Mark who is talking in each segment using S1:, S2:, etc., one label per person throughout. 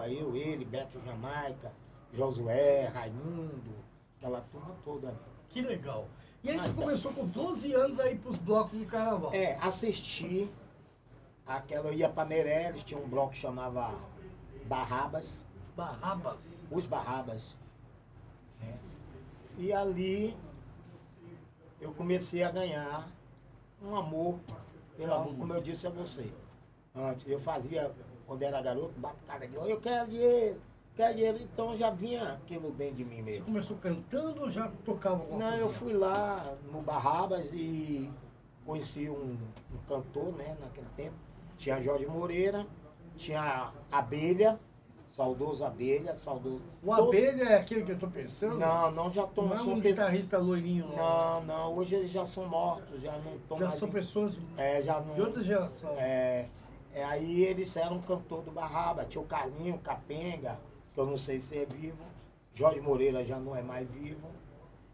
S1: rua, ele, Beto Jamaica, Josué, Raimundo, aquela turma toda ali.
S2: Que legal. E aí você começou com 12 anos a ir pros blocos de carnaval.
S1: Assisti, eu ia pra Meireles, tinha um bloco que chamava Barrabas.
S2: Barrabas?
S1: Os Barrabas. Né? E ali eu comecei a ganhar um amor pelo amor, como eu disse a você. Antes, eu fazia, quando era garoto, batalha de eu quero dinheiro, então já vinha aquilo dentro de mim mesmo.
S2: Você começou cantando ou já tocava alguma coisa?
S1: Não, eu fui lá no Barrabas e conheci um cantor, né, naquele tempo. Tinha Jorge Moreira, tinha Abelha, saudoso Abelha, saudoso...
S2: O Abelha é aquele que eu tô pensando?
S1: Não, já estão...
S2: Não é um guitarrista loirinho,
S1: não, hoje eles já são mortos, já não estão mais...
S2: Já são pessoas
S1: já não,
S2: de outra geração.
S1: Aí eles eram cantor do Barraba, tinha o Carlinho, Capenga, que eu não sei se é vivo, Jorge Moreira já não é mais vivo.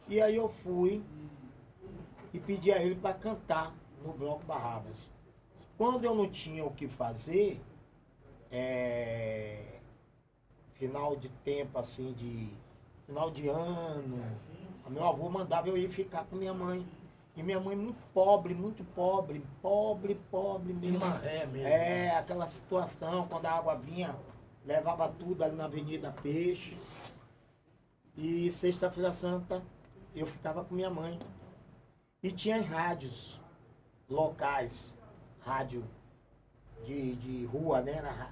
S1: E aí eu fui e pedi a ele para cantar no Bloco Barrabas. Quando eu não tinha o que fazer, final de tempo, assim, final de ano, o meu avô mandava eu ir ficar com minha mãe. E minha mãe muito pobre mesmo.
S2: Maré mesmo.
S1: Aquela situação, quando a água vinha, levava tudo ali na Avenida Peixe. E Sexta-feira Santa, eu ficava com minha mãe. E tinha rádios locais, rádio de rua, né?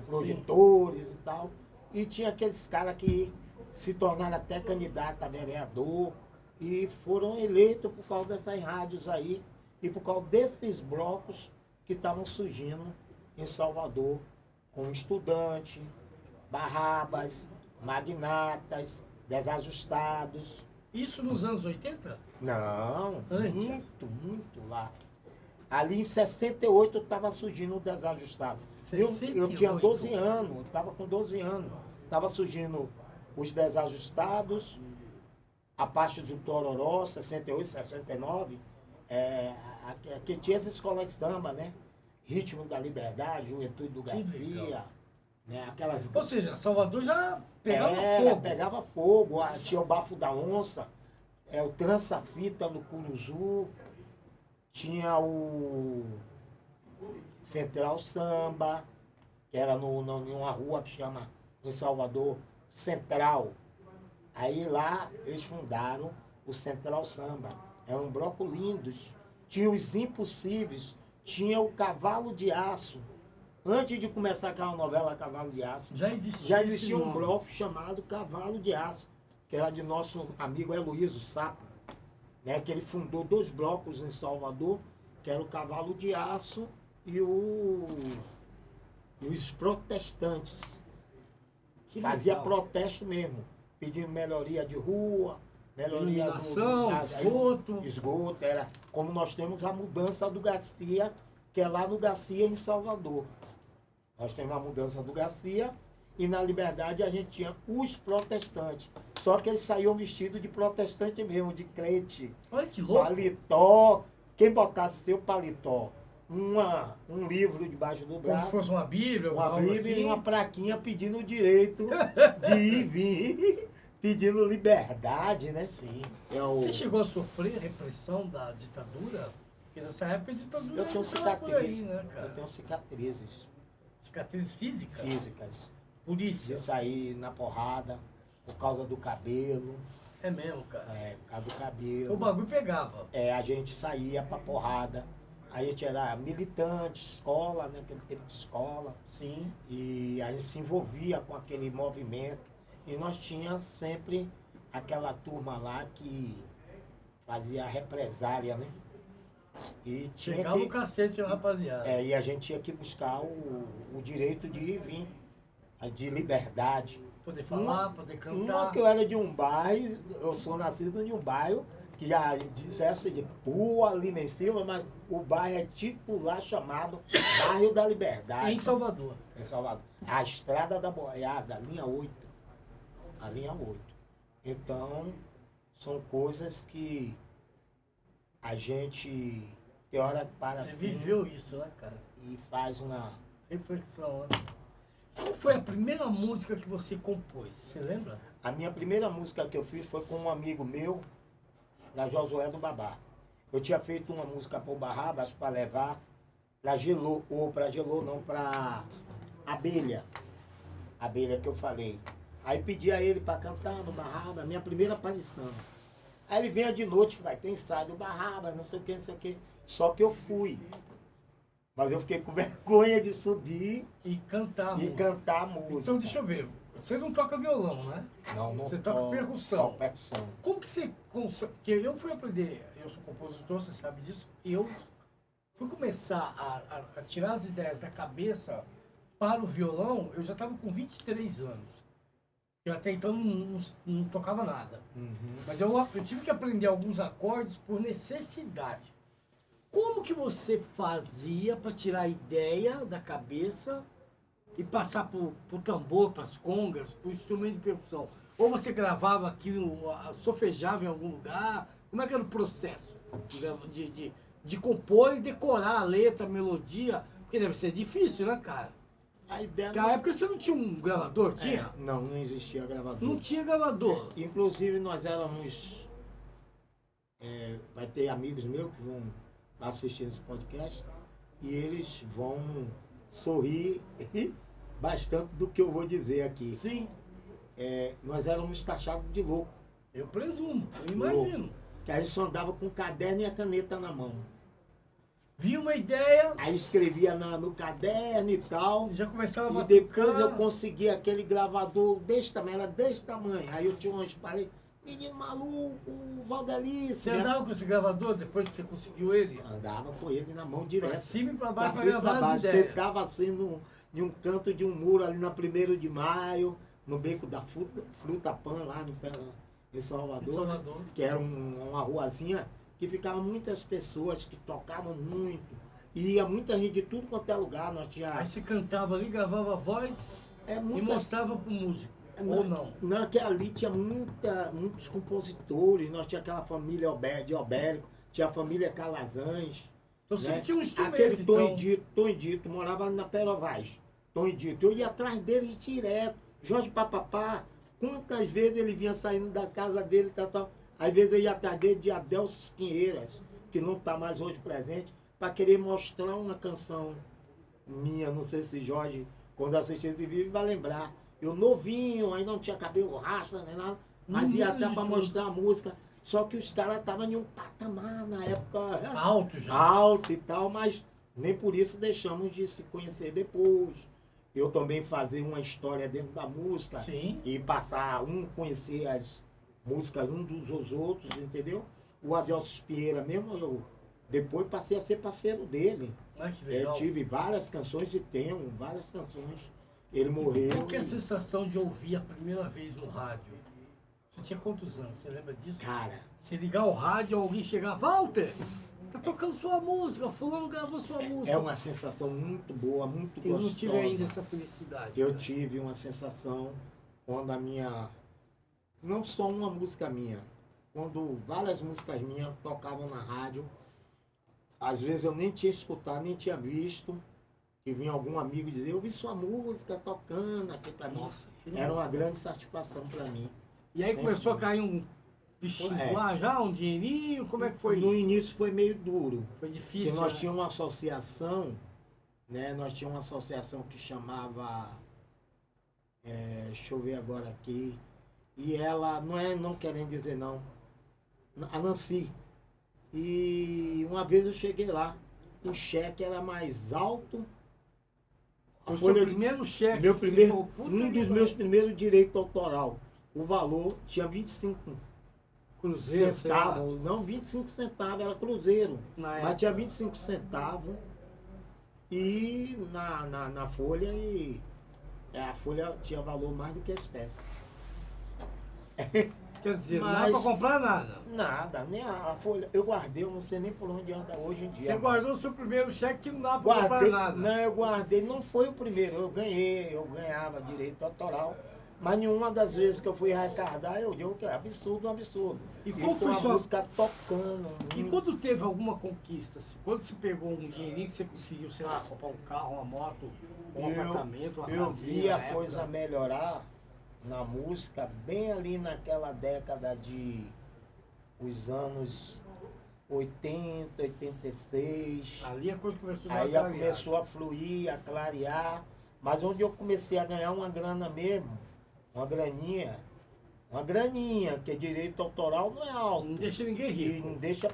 S1: Projetores e tal. E tinha aqueles caras que se tornaram até candidato a vereador e foram eleitos por causa dessas rádios aí e por causa desses blocos que estavam surgindo em Salvador, com Estudante, Barrabas, Magnatas, Desajustados.
S2: Isso nos anos 80?
S1: Não,
S2: antes?
S1: Muito lá. Ali em 68 estava surgindo o Desajustado. Eu tinha 12 anos, estava com 12 anos. Estava surgindo os Desajustados, a parte do Tororó, 68, 69. Que tinha as escolas de samba, né? Ritmo da Liberdade, Juventude do Garcia. Né? Aquelas...
S2: Ou seja, Salvador já pegava fogo.
S1: Pegava fogo. Tinha o Bafo da Onça, o Trança-Fita no Curuzu. Tinha o Central Samba, que era numa rua que chama, em Salvador, Central. Aí lá eles fundaram o Central Samba. Era um bloco lindo. Tinha os Impossíveis, tinha o Cavalo de Aço. Antes de começar aquela novela Cavalo de Aço, já existia um bloco chamado Cavalo de Aço, que era de nosso amigo Heloísio Sapo. Né, que ele fundou 2 blocos em Salvador, que era o Cavalo de Aço e os Protestantes. Que fazia protesto mesmo, pedindo melhoria de rua, melhoria esgoto. Era como nós temos a mudança do Garcia, que é lá no Garcia, em Salvador. Nós temos a mudança do Garcia e na Liberdade a gente tinha os protestantes. Só que eles saíam vestidos de protestante mesmo, de crente.
S2: Olha que louco.
S1: Paletó. Quem botasse seu paletó, um livro debaixo do braço.
S2: Como se fosse uma Bíblia.
S1: Uma Bíblia assim. E uma plaquinha pedindo o direito de ir e vir. Pedindo liberdade, né?
S2: Sim. Você chegou a sofrer repressão da ditadura? Porque nessa época a ditadura
S1: eu tenho cicatrizes,
S2: por aí, né, cara?
S1: Eu tenho cicatrizes.
S2: Cicatrizes físicas?
S1: Físicas.
S2: Polícia?
S1: De sair na porrada por causa do cabelo.
S2: É mesmo, cara?
S1: Por causa do cabelo.
S2: O bagulho pegava.
S1: A gente saía pra porrada. A gente era militante, escola, né? Aquele tempo de escola.
S2: Sim.
S1: E a gente se envolvia com aquele movimento. E nós tínhamos sempre aquela turma lá que fazia represália, né? E tinha
S2: chegava o cacete, rapaziada.
S1: E a gente tinha que buscar o direito de ir e vir, de liberdade.
S2: Poder falar, poder cantar.
S1: Que eu era de um bairro, eu sou nascido de um bairro, que já dissesse de rua ali em cima, mas o bairro é tipo lá chamado Bairro da Liberdade.
S2: Em Salvador.
S1: Em Salvador. A Estrada da Boiada, a linha 8. A linha 8. Então, são coisas que a gente tem hora para
S2: Você viveu isso, né, cara?
S1: E faz uma
S2: reflexão, né? Qual foi a primeira música que você compôs? Você lembra?
S1: A minha primeira música que eu fiz foi com um amigo meu, na Josué do Babá. Eu tinha feito uma música para o Barrabas para levar para Gelô, ou para Gelô não, para Abelha. Abelha que eu falei. Aí pedi a ele para cantar no Barrabas, minha primeira aparição. Aí ele vinha de noite, que vai ter ensaio do Barrabas, não sei o que, não sei o que. Só que eu fui. Mas eu fiquei com vergonha de subir
S2: E cantar.
S1: e cantar a música.
S2: Então, deixa eu ver. Você não toca violão, né?
S1: Não,
S2: Você toca percussão.
S1: Toco percussão.
S2: Como que você consegue... Porque eu fui aprender, eu sou compositor, você sabe disso, e eu fui começar a tirar as ideias da cabeça para o violão, eu já estava com 23 anos. Eu até então não tocava nada. Mas eu tive que aprender alguns acordes por necessidade. Como que você fazia para tirar a ideia da cabeça e passar pro tambor, para as congas, para o instrumento de percussão? Ou você gravava aquilo, solfejava em algum lugar? Como é que era o processo de compor e decorar a letra, a melodia? Porque deve ser difícil, né, cara?
S1: A ideia
S2: Porque na época você não tinha um gravador, tinha?
S1: Não existia gravador.
S2: Não tinha gravador.
S1: Inclusive nós éramos... vai ter amigos meus que vão estar assistindo esse podcast e eles vão sorrir bastante do que eu vou dizer aqui.
S2: Sim,
S1: Nós éramos taxados de louco.
S2: eu presumo, eu imagino.
S1: Que a gente só andava com o caderno e a caneta na mão.
S2: Vi uma ideia,
S1: Aí escrevia no caderno e tal.
S2: já começava a
S1: E depois
S2: batucar.
S1: eu consegui aquele gravador desse tamanho, era desse tamanho. Aí eu tinha umas paredes, menino maluco, Valdelice.
S2: Você andava com esse gravador depois que você conseguiu ele?
S1: Andava com ele na mão
S2: Pra
S1: direto.
S2: cima e pra
S1: Pra
S2: baixo pra
S1: cima e pra
S2: gravar as
S1: baixo.
S2: ideias.
S1: Sentava assim em um canto de um muro ali na 1º de maio, no beco da Fruta Pan, lá em Salvador.
S2: Em Salvador.
S1: Que era uma ruazinha que ficavam muitas pessoas que tocavam muito. E ia muita gente de tudo quanto é lugar. Nós tinha,
S2: Aí você cantava ali, gravava a voz e
S1: muitas,
S2: mostrava pro músico. Ou não?
S1: Não, que ali tinha muitos compositores. Nós tinha aquela família de Obérico, tinha a família Calazans.
S2: Então você
S1: né?
S2: tinha um instrumento,
S1: Aquele
S2: então.
S1: Tom Edito, morava ali na Perovaz. Tom Edito. Eu ia atrás deles direto. Jorge Papapá, quantas vezes ele vinha saindo da casa dele, tal. Às vezes eu ia atrás dele de Adelso Pinheiras, que não está mais hoje presente, para querer mostrar uma canção minha. Não sei se Jorge, quando assistir esse vídeo, vai lembrar. Eu novinho, aí não tinha cabelo rasta, nem nada, mas ia até para mostrar a música. Só que os caras estavam em um patamar na época
S2: Alto já.
S1: alto e tal, mas nem por isso deixamos de se conhecer depois. Eu também fazer uma história dentro da música.
S2: Sim.
S1: E passar conhecer as músicas um dos outros, entendeu? O Adelso Pinheira mesmo, eu depois passei a ser parceiro dele.
S2: Ah, que legal.
S1: Eu tive várias canções e tenho várias canções. Ele morreu.
S2: Qual que é a sensação de ouvir a primeira vez no rádio? Você tinha quantos anos? Você lembra disso?
S1: Cara,
S2: Você ligar o rádio, alguém chegar, Walter, tá tocando sua música, fulano gravou sua música.
S1: é uma sensação muito boa, muito
S2: Eu
S1: gostosa.
S2: não tive ainda essa felicidade.
S1: Eu tive uma sensação quando a minha... Não só uma música minha. Quando várias músicas minhas tocavam na rádio, às vezes eu nem tinha escutado, nem tinha visto, que vinha algum amigo dizer, eu vi sua música tocando aqui pra mim.
S2: Nossa, que
S1: Era
S2: legal.
S1: uma grande satisfação pra mim.
S2: E aí
S1: Sempre.
S2: começou a cair um bichinho lá já, um dinheirinho, como é que foi
S1: No
S2: isso?
S1: início foi meio duro.
S2: Foi
S1: Porque
S2: difícil,
S1: nós
S2: né?
S1: tínhamos uma associação, né? Nós tínhamos uma associação que chamava, deixa eu ver agora aqui, e ela, não querendo dizer não, a Nancy. E uma vez eu cheguei lá, o cheque era mais alto.
S2: Foi o seu primeiro cheque.
S1: Meu
S2: você
S1: primeiro,
S2: falou, puta
S1: um
S2: que
S1: dos
S2: pariu.
S1: meus primeiros direitos autoral. O valor tinha 25
S2: Cruzeiro, sei lá.
S1: centavos, não 25 centavos, era cruzeiro.
S2: Na
S1: Mas
S2: época.
S1: tinha 25 centavos e na folha e a folha tinha valor mais do que a espécie.
S2: Quer dizer, não dá
S1: Mas-
S2: pra comprar nada.
S1: Nada, nem a folha. Eu guardei, eu não sei nem por onde anda hoje em dia.
S2: Você
S1: mas
S2: guardou o seu primeiro cheque que não dá pra comprar
S1: guardei,
S2: nada.
S1: não, eu guardei, não foi o primeiro, eu ganhava direito autoral. Mas nenhuma das vezes que eu fui arrecadar, eu digo que é absurdo, um absurdo.
S2: E qual foi
S1: com a
S2: sua-
S1: música tocando.
S2: E quando teve alguma conquista, assim, quando você pegou um dinheirinho que você conseguiu, sei lá, comprar um carro, uma moto, um apartamento, uma
S1: Eu
S2: casinha
S1: vi
S2: na
S1: a
S2: época.
S1: coisa melhorar na música bem ali naquela década de os anos 80, 86.
S2: Ali a coisa começou a dar
S1: Aí
S2: uma
S1: já
S2: clareada.
S1: começou a fluir, a clarear. Mas onde eu comecei a ganhar uma grana mesmo, uma graninha, que direito autoral não é alto.
S2: Não deixa ninguém
S1: E
S2: rico.
S1: não deixa.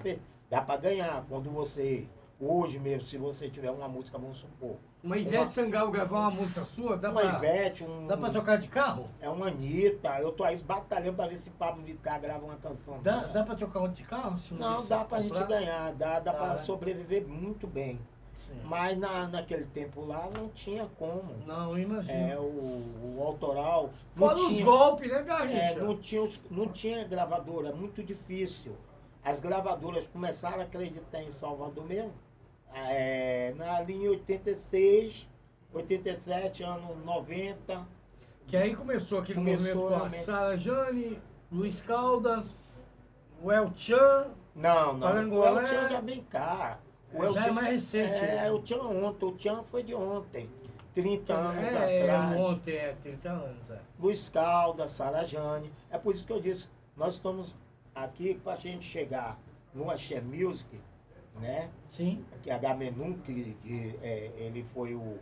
S1: Dá pra ganhar. Quando você, hoje mesmo, se você tiver uma música, vamos supor.
S2: Uma Ivete Sangalo gravar uma música sua, dá
S1: Uma
S2: pra,
S1: Ivete,
S2: dá pra trocar de carro?
S1: é uma Anitta. Eu tô aí batalhando pra ver se Pablo Vittar grava uma canção.
S2: Dá pra trocar um de carro? Se
S1: Não,
S2: precisa
S1: dá pra
S2: comprar?
S1: gente ganhar, dá pra
S2: né?
S1: sobreviver muito bem.
S2: Sim.
S1: Mas naquele tempo lá não tinha como.
S2: Não, imagina.
S1: O autoral. Não
S2: Fora os
S1: tinha,
S2: golpes, né, Garrincha?
S1: não tinha gravadora, muito difícil. As gravadoras começaram a acreditar em Salvador mesmo. Na linha 86, 87, ano 90.
S2: Que aí começou aquele movimento com a
S1: realmente.
S2: Sara Jane, Luiz Caldas, o El Chan.
S1: Não.
S2: Parangolé.
S1: O El Chan já vem cá.
S2: Já é mais recente.
S1: O Chan ontem. O Chan foi de ontem. 30 anos
S2: É,
S1: atrás.
S2: ontem, 30 anos. É.
S1: Luiz Caldas, Sara Jane. É por isso que eu disse, nós estamos aqui para a gente chegar no Axé Music, né?
S2: Sim.
S1: Que é Agamenon, ele foi o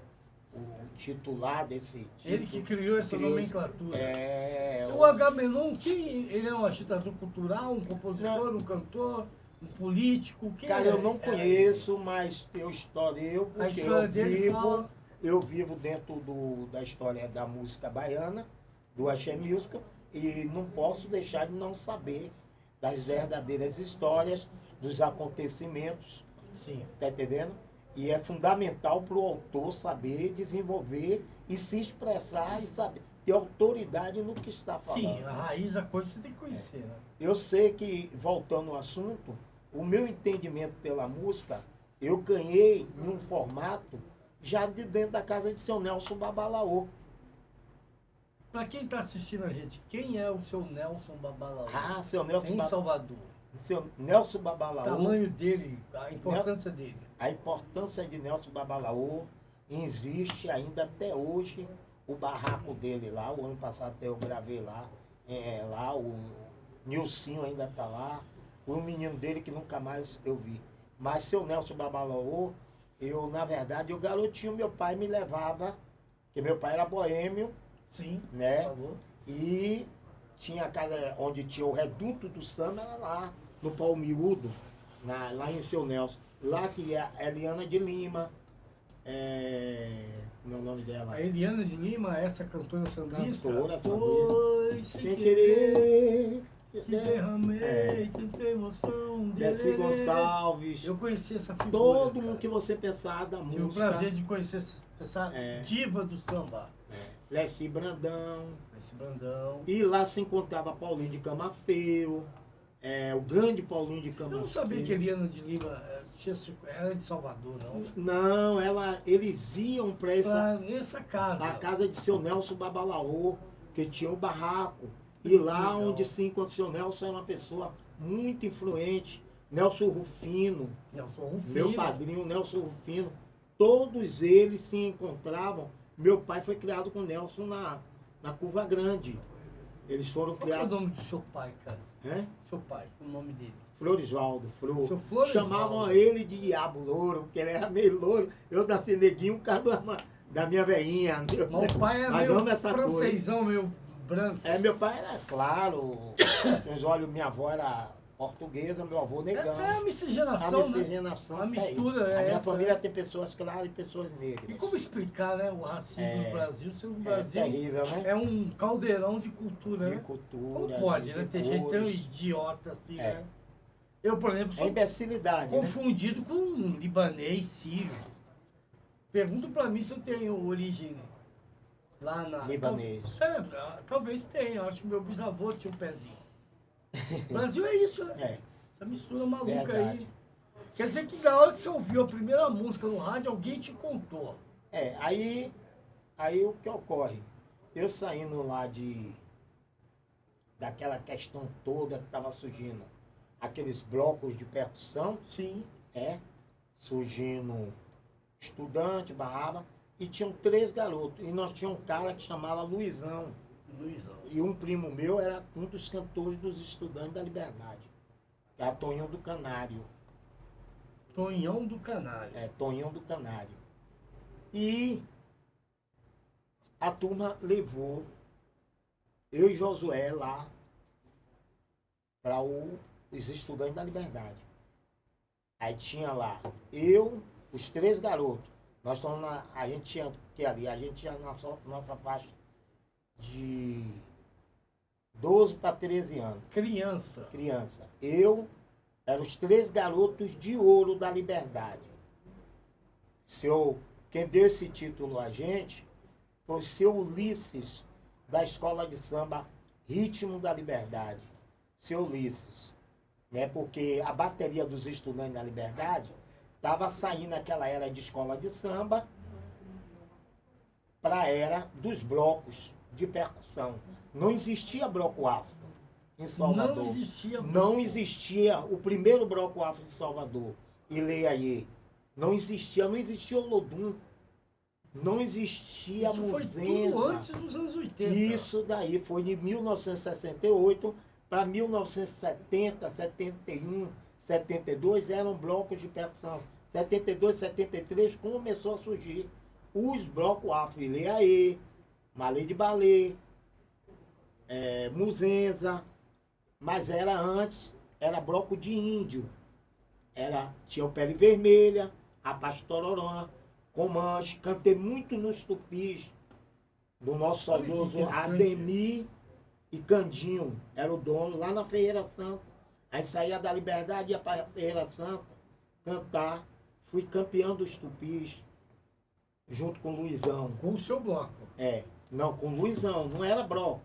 S1: titular desse
S2: Ele que criou essa
S1: criou
S2: nomenclatura.
S1: É,
S2: O Agamenon, ele é um agitador cultural, um compositor,
S1: Não.
S2: um cantor, um político? Quem
S1: cara,
S2: é?
S1: eu não conheço, mas eu
S2: A
S1: porque
S2: história dele fala...
S1: eu vivo dentro da história da música baiana, do Axé Music, e não posso deixar de não saber das verdadeiras histórias, dos acontecimentos,
S2: Sim.
S1: tá entendendo? E é fundamental para o autor saber desenvolver e se expressar e saber ter autoridade no que está falando.
S2: Sim, a raiz da coisa você tem que conhecer, né?
S1: Eu sei que, voltando ao assunto, o meu entendimento pela música, eu ganhei em um formato já de dentro da casa de seu Nelson Babalaô.
S2: Pra quem tá assistindo a gente, quem é o seu Nelson Babalaô?
S1: Seu Nelson,
S2: Em Salvador.
S1: seu Nelson
S2: O
S1: Babalaô.
S2: tamanho dele, a importância dele.
S1: A importância de Nelson Babalaô existe ainda até hoje. O barraco dele lá, o ano passado até eu gravei lá. Lá o Nilcinho ainda está lá. O menino dele que nunca mais eu vi. Mas seu Nelson Babalaô, na verdade, o garotinho, meu pai me levava, porque meu pai era boêmio,
S2: Sim,
S1: né?
S2: por favor.
S1: E tinha a casa onde tinha o reduto do samba, era lá, no Pau Miúdo, lá em seu Nelson. Lá que é a Eliana de Lima, meu nome dela.
S2: A Eliana de Lima, essa cantora sambista,
S1: Cantora
S2: foi
S1: Sem querer.
S2: que derramei tanta emoção.
S1: Desi Gonçalves.
S2: Eu conheci essa figura.
S1: Todo
S2: cara.
S1: mundo que você pensar da
S2: Tive o
S1: música.
S2: prazer de conhecer essa diva do samba.
S1: Leci Brandão.
S2: Esse Brandão.
S1: E lá se encontrava Paulinho de Camafeu. O grande Paulinho de
S2: Eu
S1: Camafeu.
S2: não sabia que Eliana de Lima era de Salvador, não.
S1: Não, eles iam para
S2: Essa casa.
S1: a casa de seu Nelson Babalaô, que tinha o barraco. E lá
S2: Legal.
S1: onde se encontra o seu Nelson era uma pessoa muito influente. Nelson Rufino,
S2: Nelson Rufino.
S1: meu padrinho Nelson Rufino, todos eles se encontravam. Meu pai foi criado com o Nelson na Curva Grande. Eles foram
S2: Qual é o
S1: criados.
S2: nome do seu pai, cara? Seu pai, o nome dele.
S1: Floresvaldo,
S2: Seu Floresvaldo.
S1: Chamavam ele de Diabo Louro, porque ele era meio louro. Eu nasci neguinho por causa da minha veinha.
S2: Mas o pai é
S1: Mas
S2: meio
S1: amo essa cor, hein?
S2: francesão, meio branco.
S1: Meu pai era claro, os olhos, minha avó era portuguesa, meu avô negão.
S2: É a miscigenação,
S1: A miscigenação
S2: né? A
S1: tá aí.
S2: mistura é
S1: A minha
S2: essa,
S1: família
S2: né?
S1: tem pessoas claras e pessoas
S2: E
S1: negras.
S2: como explicar, né, o racismo no Brasil, sendo que o
S1: É
S2: Brasil
S1: terrível, né?
S2: é um caldeirão de cultura,
S1: De
S2: né?
S1: cultura.
S2: Como pode,
S1: de
S2: né? Ter gente tão
S1: cores.
S2: idiota assim,
S1: É.
S2: né? Eu, por exemplo,
S1: É
S2: sou
S1: imbecilidade, né?
S2: confundido com um libanês, sírio. Pergunto pra mim se eu tenho origem lá na...
S1: Libanês.
S2: Talvez tenha. Acho que meu bisavô tinha um pezinho. O Brasil é isso, né?
S1: É,
S2: Essa mistura maluca
S1: verdade.
S2: aí. Quer dizer que na hora que você ouviu a primeira música no rádio, alguém te contou.
S1: Aí o que ocorre? Eu saindo lá daquela questão toda que estava surgindo, aqueles blocos de percussão,
S2: Sim.
S1: surgindo estudante, barraba, e tinham 3 garotos. E nós tínhamos um cara que chamava Luizão.
S2: Luizão.
S1: E um primo meu era um dos cantores dos Estudantes da Liberdade. Que era Tonhão do Canário.
S2: Tonhão do Canário.
S1: É, Tonhão do Canário. E a turma levou eu e Josué lá para os Estudantes da Liberdade. Aí tinha lá eu, os 3 garotos. Nós estamos a gente tinha que ali, a gente tinha nossa faixa de 12 para 13 anos.
S2: Criança.
S1: Eu era os 3 garotos de ouro da Liberdade. Quem deu esse título a gente foi o seu Ulisses, da escola de samba Ritmo da Liberdade. Seu Ulisses. Né? Porque a bateria dos Estudantes da Liberdade estava saindo naquela era de escola de samba para a era dos blocos de percussão. Não existia bloco afro em Salvador.
S2: Não existia.
S1: Não existia o primeiro bloco afro de Salvador. E leia aí. Não existia o Lodum. Não existia a
S2: Isso foi
S1: Muzenza.
S2: tudo antes dos anos 80.
S1: Isso daí foi de 1968 para 1970, 71, 72 eram blocos de percussão. 72, 73 começou a surgir os blocos afro. Ileaê, Malê de Balê, Muzenza, mas era antes, era bloco de índio. Tinha o Pele Vermelha, a Pastororã, Comanche, cantei muito nos tupis do nosso saudoso Ademir e Candinho, era o dono, lá na Ferreira Santa. Aí saía da Liberdade, ia para a Ferreira Santa cantar. Fui campeão dos tupis, junto com o Luizão.
S2: Com o seu bloco.
S1: Não, com o Luizão, não era bloco.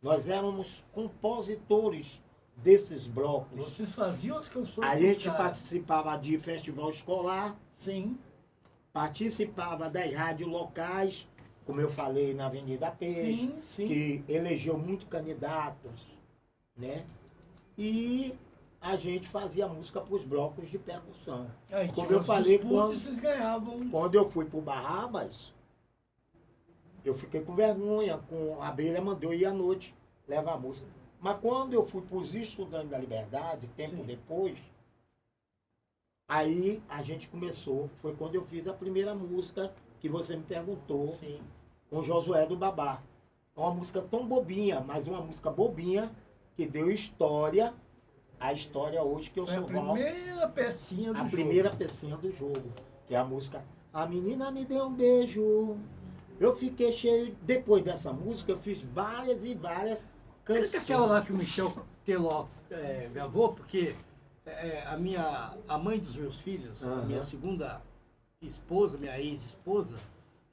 S1: Nós éramos compositores desses blocos.
S2: Vocês faziam as canções.
S1: A gente participava de festival escolar.
S2: Sim.
S1: Participava das rádios locais, como eu falei, na Avenida Peixe,
S2: sim.
S1: que elegeu muitos candidatos, né? E a gente fazia música para os blocos de percussão.
S2: Aí,
S1: como eu falei,
S2: vocês ganhavam.
S1: Quando eu fui para o Barrabas, eu fiquei com vergonha, a Beira mandou ir à noite levar a música. Mas quando eu fui para os Estudantes da Liberdade, tempo depois, aí a gente começou, foi quando eu fiz a primeira música que você me perguntou, com Josué do Babá. É uma música tão bobinha, mas uma música bobinha que deu história, a história hoje que eu sou
S2: a primeira pecinha do jogo.
S1: A primeira pecinha do jogo, que é a música A Menina Me Deu um Beijo. Eu fiquei cheio, depois dessa música eu fiz várias e várias canções.
S2: Canta aquela lá que o Michel Teló gravou, porque a mãe dos meus filhos, a minha segunda esposa, minha ex-esposa,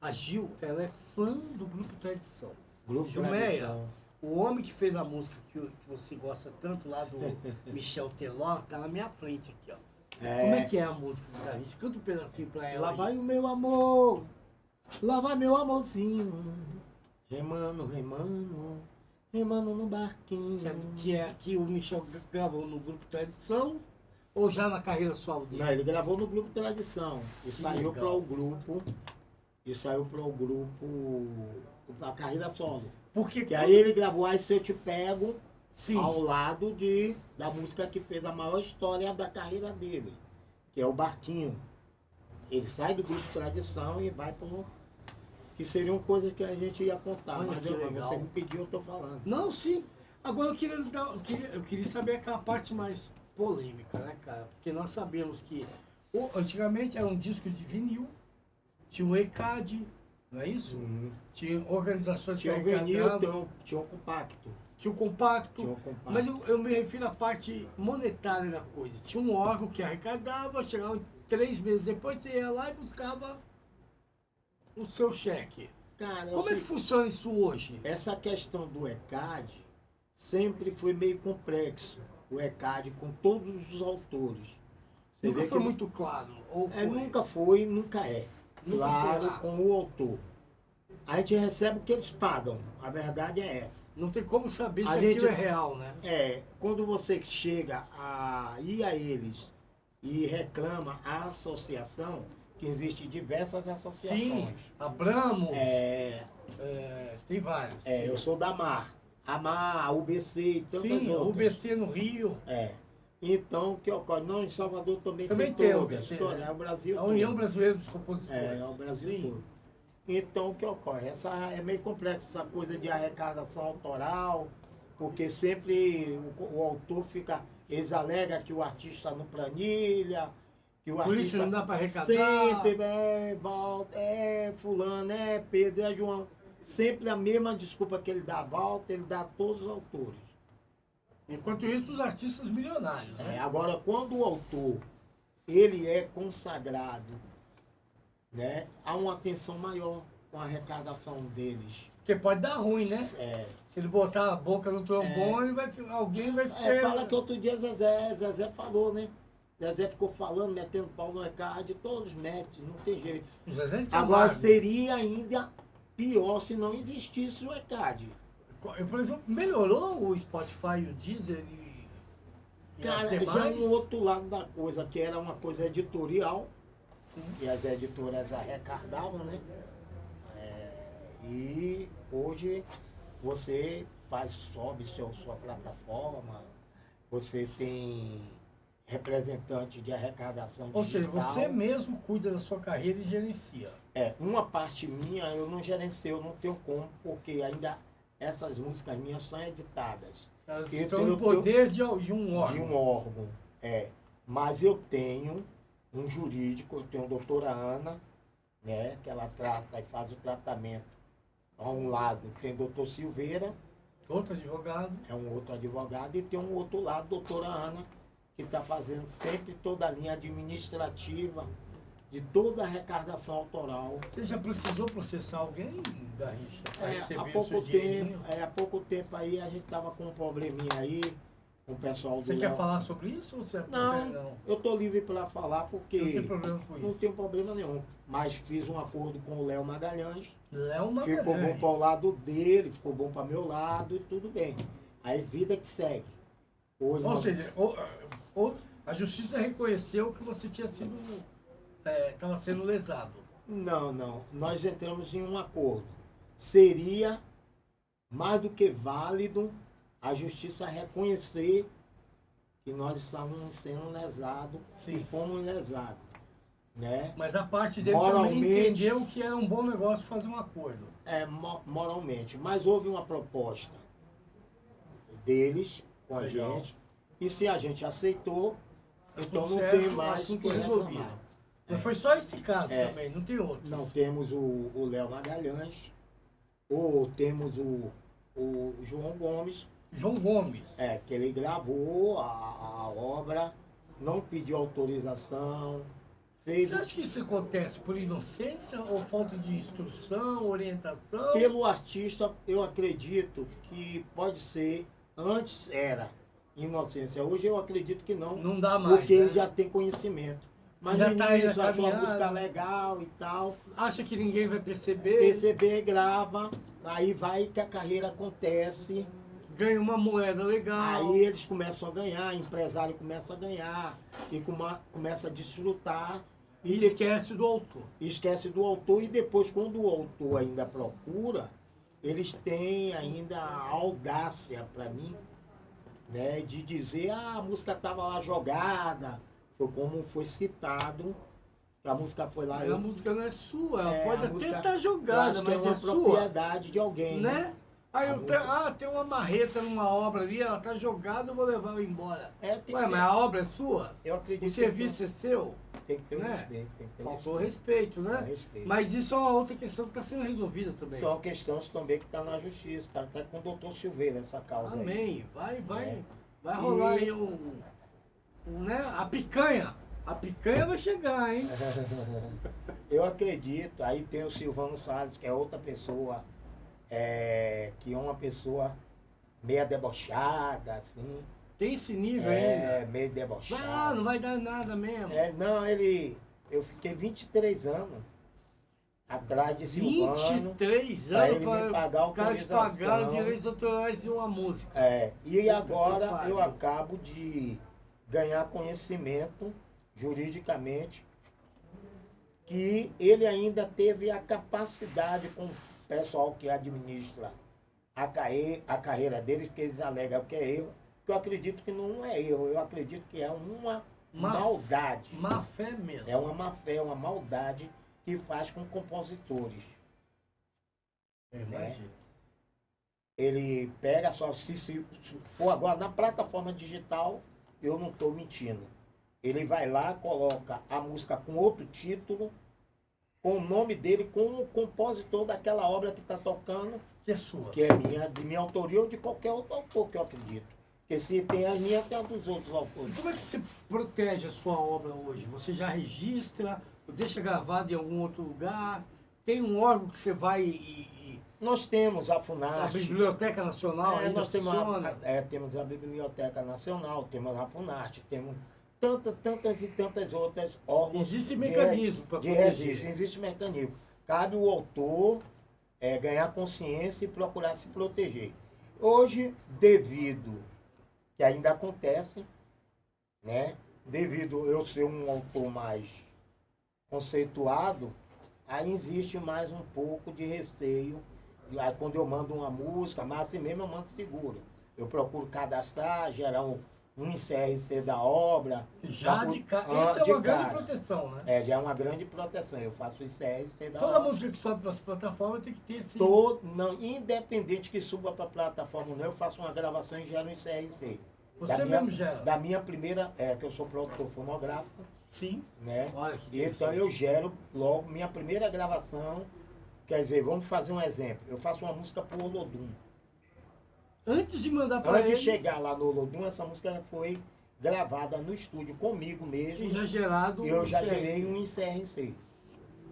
S2: a Gil, ela é fã do Grupo Tradição.
S1: Grupo
S2: Jumeia,
S1: Tradição.
S2: o homem que fez a música que você gosta tanto lá do Michel Teló, tá na minha frente aqui, ó. Como é que é a música, cara? A gente canta um pedacinho pra ela.
S1: Lá vai o meu amor, lá vai meu amorzinho, remando, remando, remando no barquinho.
S2: Que o Michel gravou no Grupo Tradição ou já na carreira solo dele?
S1: Não, ele gravou no Grupo Tradição e saiu para o grupo, a carreira solo.
S2: Porque
S1: aí ele gravou Aí Se Eu Te Pego,
S2: sim,
S1: ao lado da música que fez a maior história da carreira dele, que é o Barquinho. Ele sai do Grupo Tradição e vai para que seriam coisas que a gente ia contar.
S2: Olha,
S1: mas você me pediu, eu estou falando.
S2: Não, sim. Agora eu queria saber aquela parte mais polêmica, né, cara? Porque nós sabemos que antigamente era um disco de vinil, tinha o ECAD, não é isso? Tinha organizações
S1: que arrecadavam. Tinha o compacto.
S2: Tinha o compacto. Mas eu me refiro à parte monetária da coisa. Tinha um órgão que arrecadava, chegava 3 meses depois, você ia lá e buscava o seu cheque.
S1: Cara,
S2: como é que funciona isso hoje?
S1: Essa questão do ECAD sempre foi meio complexo. O ECAD com todos os autores.
S2: Nunca foi muito claro?
S1: Nunca foi, nunca é.
S2: Nunca
S1: claro
S2: será.
S1: Com o autor. A gente recebe o que eles pagam. A verdade é essa.
S2: Não tem como saber se aquilo é real, né?
S1: Quando você chega a ir a eles e reclama a associação, que existem diversas associações.
S2: Sim, Abramos,
S1: É,
S2: tem várias.
S1: eu sou da MAR. A MAR, a UBC e tantas
S2: Sim,
S1: outras.
S2: o UBC no Rio.
S1: Então, o que ocorre? Não, em Salvador também
S2: Também
S1: tem
S2: tem
S1: todas.
S2: UBC,
S1: Todas,
S2: né?
S1: é o Brasil
S2: A
S1: todo.
S2: União Brasileira dos Compositores.
S1: É o Brasil
S2: Sim.
S1: todo. Então, o que ocorre? É meio complexo essa coisa de arrecadação autoral, porque sempre o autor fica... Eles alegam que o artista não planilha, que o
S2: Por
S1: artista...
S2: isso não dá para arrecadar.
S1: Sempre volta, fulano, Pedro, João. Sempre a mesma desculpa que ele dá a volta, ele dá a todos os autores.
S2: Enquanto isso, os artistas milionários, né?
S1: Agora, quando o autor ele é consagrado, né, há uma atenção maior com a arrecadação deles.
S2: Porque pode dar ruim, né? Se ele botar a boca no trombone, alguém vai ser...
S1: Fala que outro dia Zezé falou, né? Zezé ficou falando, metendo pau no ECAD, todos metem, não tem jeito.
S2: O Zezé de
S1: Agora,
S2: Camargo,
S1: seria ainda pior se não existisse o ECAD.
S2: por exemplo, melhorou o Spotify, o Deezer e as
S1: Cara,
S2: demais?
S1: já um outro lado da coisa, que era uma coisa editorial,
S2: Sim.
S1: que as editoras arrecadavam, né? E hoje você sobe sua plataforma, você tem representante de arrecadação digital.
S2: Ou seja, você mesmo cuida da sua carreira e gerencia.
S1: Uma parte minha eu não gerencio, eu não tenho como, porque ainda essas músicas minhas são editadas.
S2: Elas
S1: Então,
S2: estão no poder de um órgão.
S1: De um órgão, Mas eu tenho um jurídico, eu tenho a doutora Ana, né, que ela trata e faz o tratamento. A um lado tem o doutor Silveira,
S2: Outro advogado.
S1: é um outro advogado, e tem um outro lado, doutora Ana, que está fazendo sempre toda a linha administrativa de toda a arrecadação autoral.
S2: Você já precisou processar alguém, Garrincha, para receber
S1: Há
S2: o
S1: pouco
S2: seu dinheirinho?
S1: tempo, há pouco tempo aí a gente estava com um probleminha aí com o pessoal do
S2: Você quer
S1: Léo.
S2: falar sobre isso ou você
S1: Não,
S2: prefere não?
S1: eu estou livre para falar porque
S2: Você não tem problema com
S1: não
S2: isso.
S1: tenho problema nenhum. Mas fiz um acordo com o Léo Magalhães.
S2: Léo
S1: Ficou bom
S2: Magalhães.
S1: para o lado dele, ficou bom para meu lado e tudo bem. Aí vida que segue. Hoje
S2: Ou
S1: nós-
S2: seja, a justiça reconheceu que você tinha sido, estava sendo lesado.
S1: Não. Nós entramos em um acordo. Seria mais do que válido a justiça reconhecer que nós estávamos sendo lesados
S2: Sim.
S1: e fomos lesados. Né?
S2: Mas a parte dele também
S1: Moralmente-
S2: entendeu que era um bom negócio fazer um acordo.
S1: Moralmente. Mas houve uma proposta deles com a
S2: Legal.
S1: gente. E se a gente aceitou, então
S2: Tudo
S1: não
S2: certo,
S1: tem mais
S2: assunto
S1: que
S2: resolvido.
S1: reclamar.
S2: Não foi só esse caso
S1: É.
S2: também, não tem outro.
S1: Não temos o Léo Magalhães, ou temos o João Gomes,
S2: João Gomes.
S1: que ele gravou a obra, não pediu autorização, fez
S2: Você acha que isso acontece por inocência ou falta de instrução, orientação?
S1: pelo artista. Eu acredito que pode ser, antes era inocência, hoje eu acredito que não,
S2: Não dá mais,
S1: porque
S2: né?
S1: ele já tem conhecimento. Mas
S2: Já
S1: no
S2: tá aí na
S1: início achou a
S2: caminhada.
S1: música legal e tal,
S2: Acha que ninguém vai perceber?
S1: perceber, grava, aí vai que a carreira acontece.
S2: Ganha uma moeda legal.
S1: Aí eles começam a ganhar, empresário começa a ganhar, e começa a desfrutar,
S2: E
S1: e
S2: esquece do autor.
S1: esquece do autor, e depois, quando o autor ainda procura, eles têm ainda a audácia, para mim, né, de dizer, a música estava lá jogada, foi como foi citado, que a música foi lá...
S2: A música não é sua, ela pode
S1: a
S2: até
S1: música,
S2: estar
S1: eu
S2: jogada,
S1: acho que
S2: mas
S1: é uma
S2: sua.
S1: propriedade de alguém,
S2: Né? Aí
S1: A música-
S2: tem uma marreta numa obra ali, ela tá jogada, eu vou levar ela embora.
S1: Tem que
S2: Ué,
S1: ter-
S2: mas a obra é sua?
S1: eu acredito
S2: O serviço é seu?
S1: tem que ter
S2: né?
S1: respeito, tem que ter
S2: Faltou
S1: respeito.
S2: respeito, né?
S1: Respeito.
S2: Mas isso é uma outra questão que está sendo resolvida também.
S1: São questões também que estão na justiça, está até com o doutor Silveira essa causa aí.
S2: Amém. Vai
S1: É.
S2: rolar
S1: E-
S2: aí né? A picanha. A picanha vai chegar, hein?
S1: Eu acredito, aí tem o Silvano Salles, que é outra pessoa, que é uma pessoa meia debochada, assim,
S2: Tem esse nível ainda.
S1: meio
S2: Vai lá,
S1: debochada.
S2: não vai dar nada mesmo.
S1: Não, eu fiquei 23 anos atrás de Silvano.
S2: 23
S1: pra
S2: anos
S1: ele me pagar
S2: o cara te
S1: autorização.
S2: pagar direitos autorais de uma música.
S1: E
S2: Puta que
S1: agora
S2: pariu.
S1: eu acabo de ganhar conhecimento juridicamente que ele ainda teve a capacidade com o pessoal que administra a carreira deles, que eles alegam que é erro, que eu acredito que não é erro, eu acredito que é uma maldade.
S2: Má fé mesmo.
S1: É uma má fé, uma maldade que faz com compositores. Né? Ele pega só, se for agora na plataforma digital, eu não estou mentindo. Ele vai lá, coloca a música com outro título, com o nome dele, como compositor daquela obra que está tocando,
S2: que é sua.
S1: Que é de minha autoria ou de qualquer outro autor que eu acredito. Porque se tem a minha, tem a dos outros autores.
S2: E como é que você protege a sua obra hoje? Você já registra, deixa gravado em algum outro lugar? Tem um órgão que você vai
S1: Nós temos a FUNARTE.
S2: A Biblioteca Nacional ainda
S1: nós temos
S2: funciona?
S1: temos a Biblioteca Nacional, temos a FUNARTE, temos tantas e tantas outras órgãos.
S2: Existe mecanismo para proteger.
S1: Existe mecanismo. Cabe o autor ganhar consciência e procurar se proteger. Hoje, devido, que ainda acontece, né? Devido eu ser um autor mais conceituado, aí existe mais um pouco de receio. Aí quando eu mando uma música, mas assim mesmo eu mando seguro. Eu procuro cadastrar, gerar um ICRC da obra.
S2: Já de cara. Essa é uma grande proteção, né?
S1: Já é uma grande proteção. Eu faço o ICRC da
S2: Toda
S1: obra.
S2: música que sobe para as plataformas tem que ter esse...
S1: Não, independente que suba para a plataforma ou não, eu faço uma gravação e gero um ICRC.
S2: Você mesmo gera?
S1: Da minha primeira, que eu sou produtor fonográfico.
S2: Sim.
S1: Né?
S2: Olha que
S1: então eu gero logo minha primeira gravação. Quer dizer, vamos fazer um exemplo. Eu faço uma música pro Olodum.
S2: Antes de mandar para ele...
S1: Antes de chegar lá no Olodum, essa música foi gravada no estúdio comigo mesmo.
S2: E já gerado...
S1: E eu já gerei um ICRC.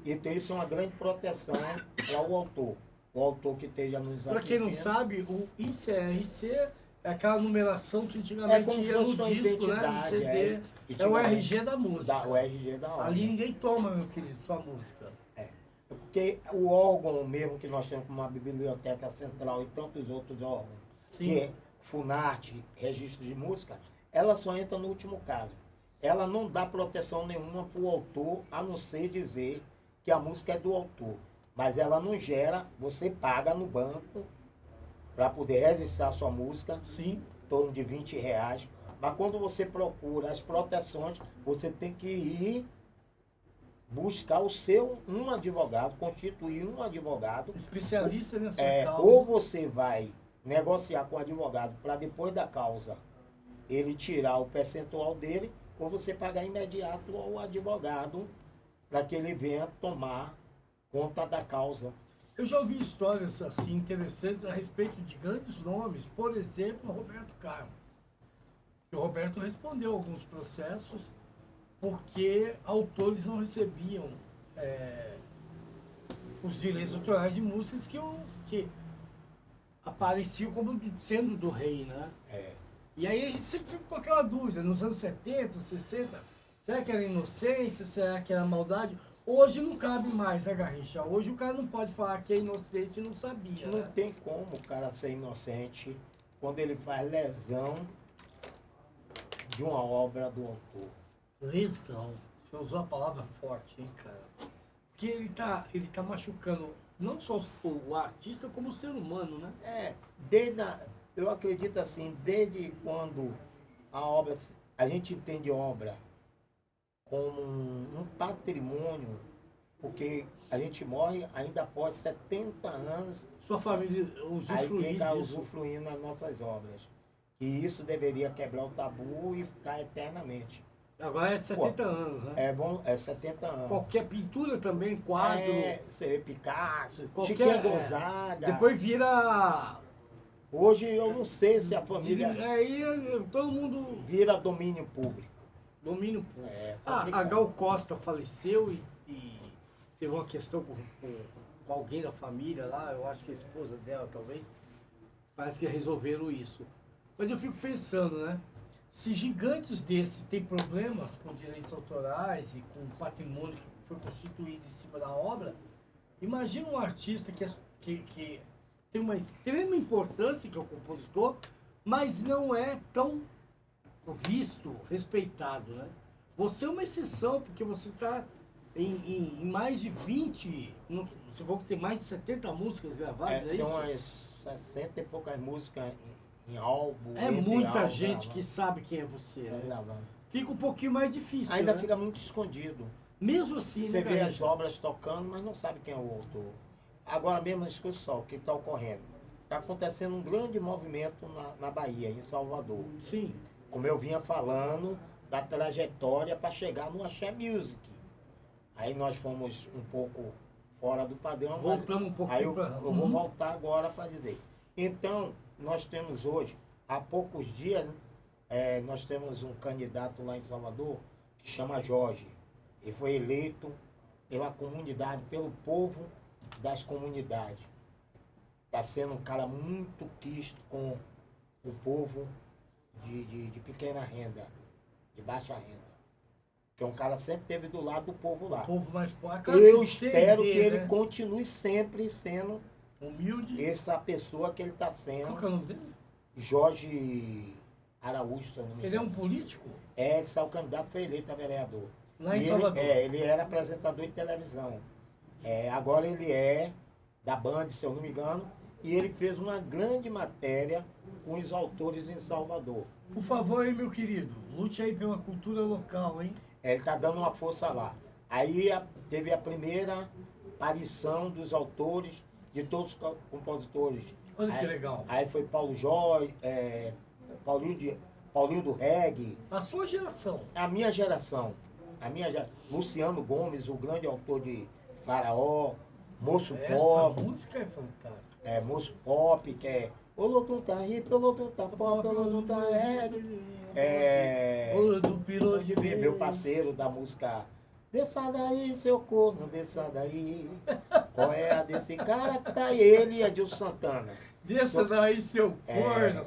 S1: Então isso é uma grande proteção para o autor. O autor que esteja nos assistindo.
S2: Para quem não sabe, o ICRC é aquela numeração que antigamente ia no disco, né? No CD. É o RG da música.
S1: O RG da obra.
S2: Ali ninguém toma, meu querido, sua música.
S1: Porque o órgão mesmo que nós temos como a Biblioteca Central e tantos outros órgãos,
S2: Sim.
S1: que é FUNARTE, Registro de Música, ela só entra no último caso. Ela não dá proteção nenhuma para o autor, a não ser dizer que a música é do autor. Mas ela não gera, você paga no banco para poder registrar sua música,
S2: Sim.
S1: em torno de R$20. Mas quando você procura as proteções, você tem que ir buscar um advogado, constituir um advogado.
S2: Especialista nessa causa.
S1: Ou você vai negociar com o advogado para depois da causa ele tirar o percentual dele, ou você pagar imediato ao advogado para que ele venha tomar conta da causa.
S2: Eu já ouvi histórias assim interessantes a respeito de grandes nomes, por exemplo, Roberto Carlos. O Roberto respondeu alguns processos porque autores não recebiam os direitos autorais de músicas que apareciam como sendo do rei, né? E aí a gente sempre ficou com aquela dúvida, nos anos 70, 60, será que era inocência, será que era maldade? Hoje não cabe mais, né, Garrincha? Hoje o cara não pode falar que é inocente e não sabia.
S1: Não
S2: né?
S1: tem como o cara ser inocente quando ele faz lesão de uma obra do autor.
S2: Lesão. Você usou a palavra forte, hein, cara? Porque ele tá machucando não só o artista, como o ser humano, né?
S1: Eu acredito assim, desde quando a gente entende obra como um patrimônio, porque a gente morre ainda após 70 anos.
S2: Sua família
S1: aí fica usufruindo as nossas obras. E isso deveria quebrar o tabu e ficar eternamente.
S2: Agora é 70 anos, né?
S1: É 70 anos.
S2: Qualquer pintura também, quadro.
S1: Você vê Picasso,
S2: qualquer,
S1: Chiquinho Gonzaga.
S2: Depois vira...
S1: Hoje eu não sei se a família...
S2: Aí todo mundo...
S1: Vira domínio público.
S2: Domínio público.
S1: A
S2: Gal Costa faleceu e teve uma questão com alguém da família lá, eu acho que a esposa dela, talvez. Parece que resolveram isso. Mas eu fico pensando, né? Se gigantes desses têm problemas com direitos autorais e com patrimônio que foi constituído em cima da obra, imagina um artista que tem uma extrema importância, que é o compositor, mas não é tão visto, respeitado, né? Você é uma exceção, porque você está em mais de 20, você falou que tem mais de 70 músicas gravadas, é
S1: tem
S2: isso?
S1: umas 60 e poucas músicas em álbum.
S2: É
S1: entre
S2: muita
S1: álbum,
S2: gente
S1: gravando.
S2: que sabe quem é você,
S1: Tá
S2: né?
S1: gravando.
S2: Fica um pouquinho mais difícil,
S1: Ainda
S2: né?
S1: fica muito escondido.
S2: Mesmo assim,
S1: Você
S2: né,
S1: vê as
S2: Garrincha?
S1: obras tocando, mas não sabe quem é o autor. Agora mesmo, escuta só o que está ocorrendo. Está acontecendo um grande movimento na Bahia, em Salvador.
S2: Sim.
S1: Como eu vinha falando, da trajetória para chegar no Axé Music. Aí nós fomos um pouco fora do padrão.
S2: Voltamos um pouquinho
S1: Aí eu
S2: pra...
S1: vou voltar agora para dizer. Então, nós temos hoje, há poucos dias, nós temos um candidato lá em Salvador que chama Jorge. Ele foi eleito pela comunidade, pelo povo das comunidades. Está sendo um cara muito quisto com o povo de pequena renda, de baixa renda. Que é um cara que sempre esteve do lado do povo lá.
S2: O povo mais pobre.
S1: Eu espero que ele continue sempre sendo
S2: humilde.
S1: essa pessoa que ele está
S2: Qual que é o
S1: sendo.
S2: nome dele?
S1: Jorge Araújo, se eu não me
S2: Ele é
S1: engano.
S2: um político?
S1: Ele saiu candidato, foi eleito a vereador.
S2: Lá em
S1: E
S2: Salvador.
S1: ele era apresentador de televisão. Agora ele é da Band, se eu não me engano, e ele fez uma grande matéria com os autores em Salvador.
S2: Por favor, hein, meu querido, lute aí pela cultura local, hein?
S1: Ele está dando uma força lá. Aí teve a primeira aparição dos autores, de todos os compositores.
S2: Olha que legal.
S1: Aí foi Paulo Jorge, Paulinho do Reggae.
S2: A sua geração.
S1: A minha geração. Luciano Gomes, o grande autor de Faraó, Moço
S2: Essa
S1: Pop.
S2: música é fantástica.
S1: Moço Pop, que é o Loto tá hip, o Loto tá pop, o Loto tá reggae.
S2: O do piloto de ver.
S1: Meu parceiro da música Desça daí, seu corno, desça daí. Qual é a desse cara que tá aí? Ele, Edilson Santana.
S2: Desça daí, seu corno.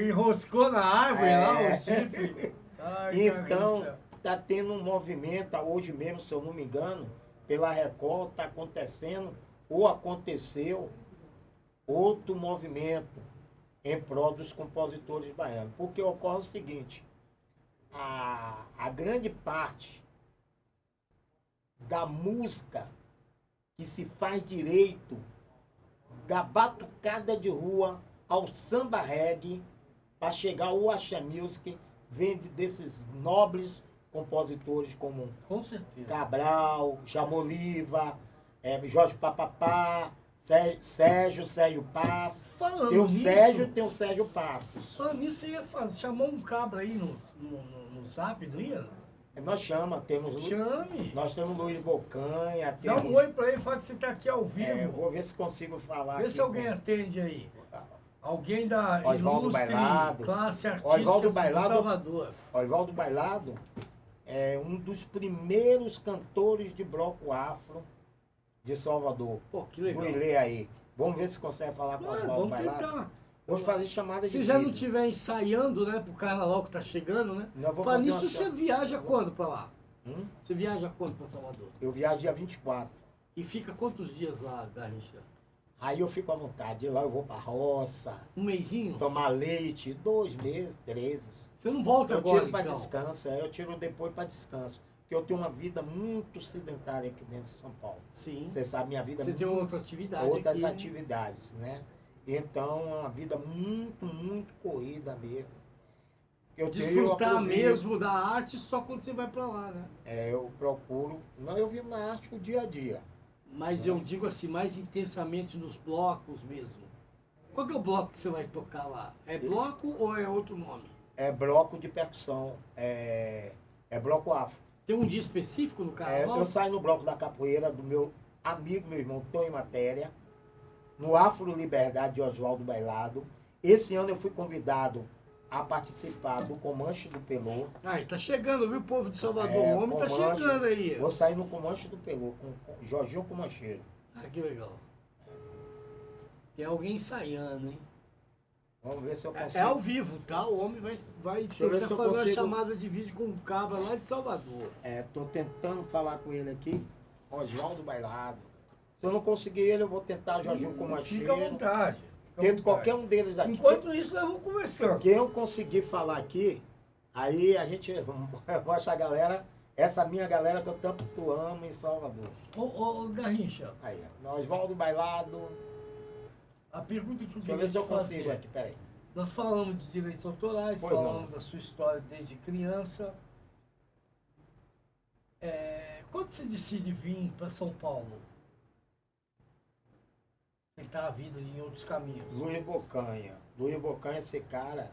S2: Enroscou na árvore lá o chifre. Ai,
S1: Então,
S2: Garrincha.
S1: tá tendo um movimento, hoje mesmo, se eu não me engano, pela Record, tá acontecendo, ou aconteceu, outro movimento em prol dos compositores baianos. Porque ocorre o seguinte, a grande parte da música que se faz direito, da batucada de rua ao samba reggae, para chegar ao Axé Music, vem desses nobres compositores como
S2: Com certeza.
S1: Cabral, Jamoliva, Jorge Papapá, Sérgio Passos.
S2: Falando
S1: Tem o
S2: nisso,
S1: Sérgio, tem o Sérgio Passos.
S2: falando nisso, você ia fazer, chamou um cabra aí no zap, não ia?
S1: Nós temos
S2: Chame.
S1: nós temos Luiz Bocanha,
S2: Dá
S1: temos,
S2: um oi pra ele, fala que você tá aqui ao vivo.
S1: vou ver se consigo falar
S2: Vê
S1: aqui
S2: se alguém
S1: com-
S2: atende aí. Alguém da
S1: Oswaldo
S2: ilustre
S1: Bailado.
S2: classe
S1: Oswaldo
S2: artística de
S1: Bailado.
S2: Salvador.
S1: Oswaldo Bailado é um dos primeiros cantores de bloco afro de Salvador.
S2: Pô, que legal.
S1: Vou ler aí. Vamos ver se consegue falar com o Oswaldo
S2: Vamos
S1: Bailado.
S2: tentar.
S1: Vamos fazer chamada de
S2: Se já não
S1: vídeo.
S2: estiver ensaiando, né, pro carnaval que tá chegando, né?
S1: Nós vamos
S2: Fala
S1: fazer
S2: nisso,
S1: uma
S2: você
S1: chama-
S2: viaja quando pra lá? Você viaja quando pra Salvador?
S1: Eu viajo dia 24.
S2: E fica quantos dias lá, Garrincha?
S1: Aí eu fico à vontade. De lá eu vou pra roça,
S2: Um mêsinho?
S1: tomar leite, 2 meses, 13.
S2: Você não volta
S1: Eu
S2: agora,
S1: tiro para
S2: então?
S1: descanso, eu tiro depois para descanso. Porque eu tenho uma vida muito sedentária aqui dentro de São Paulo.
S2: Sim.
S1: Você sabe, minha vida
S2: Você
S1: é
S2: tem outra atividade
S1: outras
S2: aqui.
S1: atividades, né? Então é uma vida muito corrida mesmo. Eu
S2: Desfrutar
S1: aproveito,
S2: mesmo da arte só quando você vai pra lá, né?
S1: eu procuro. Não, eu vivo na arte o dia a dia.
S2: Mas eu digo assim, mais intensamente nos blocos mesmo. Qual que é o bloco que você vai tocar lá? É bloco ou é outro nome?
S1: É bloco de percussão, é bloco afro.
S2: Tem um dia específico no carnaval?
S1: Eu saio no bloco da capoeira do meu amigo, meu irmão Tonho Matéria, no Afro Liberdade de Oswaldo Bailado. Esse ano eu fui convidado a participar do Comanche do Pelô.
S2: Ai, tá chegando, viu, povo de Salvador?
S1: É,
S2: O homem tá
S1: Comanche.
S2: chegando aí.
S1: Vou sair no Comanche do Pelô, com Jorginho Comancheiro.
S2: Ah, que legal. Tem alguém ensaiando, hein?
S1: Vamos ver se eu consigo.
S2: É ao vivo, tá? O homem vai
S1: Deixa eu ver
S2: tentar
S1: se eu
S2: fazer uma
S1: consigo.
S2: chamada de vídeo com um cabra lá de Salvador.
S1: Tô tentando falar com ele aqui, Oswaldo Bailado. Se eu não conseguir ele, eu vou tentar Jorginho
S2: Fica à
S1: Comancheiro.
S2: vontade.
S1: Tento qualquer um deles aqui.
S2: Enquanto isso, nós vamos conversando.
S1: Quem eu conseguir falar aqui, aí a gente mostra a galera Essa minha galera que eu tanto amo em Salvador.
S2: Ô, Garrincha,
S1: Aí, ó. Oswaldo Bailado.
S2: a pergunta que eu
S1: Deixa eu
S2: queria
S1: ver se
S2: te
S1: eu consigo
S2: fazer.
S1: aqui, peraí.
S2: Nós falamos de direitos autorais,
S1: Pois não.
S2: falamos da sua história desde criança. Quando você decide vir para São Paulo? Tentar a vida em outros caminhos?
S1: Luiz Bocanha. Luiz Bocanha, esse cara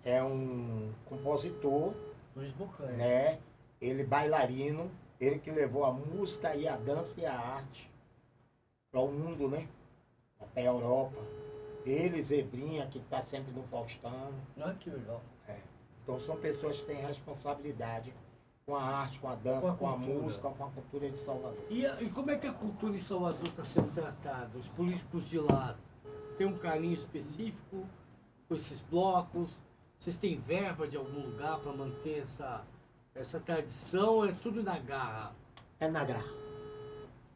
S1: é um compositor,
S2: Luiz Bocanha.
S1: né? Ele bailarino, ele que levou a música e a dança e a arte para o mundo, né? Até a Europa. Ele, Zebrinha, que está sempre no Faustão.
S2: Ah, que legal.
S1: Então são pessoas que têm responsabilidade com a arte, com a dança, com a
S2: cultura.
S1: música, com a cultura de Salvador.
S2: E como é que a cultura em Salvador está sendo tratada? Os políticos de lá têm um carinho específico com esses blocos? Vocês têm verba de algum lugar para manter essa tradição? É tudo na garra?
S1: É na garra.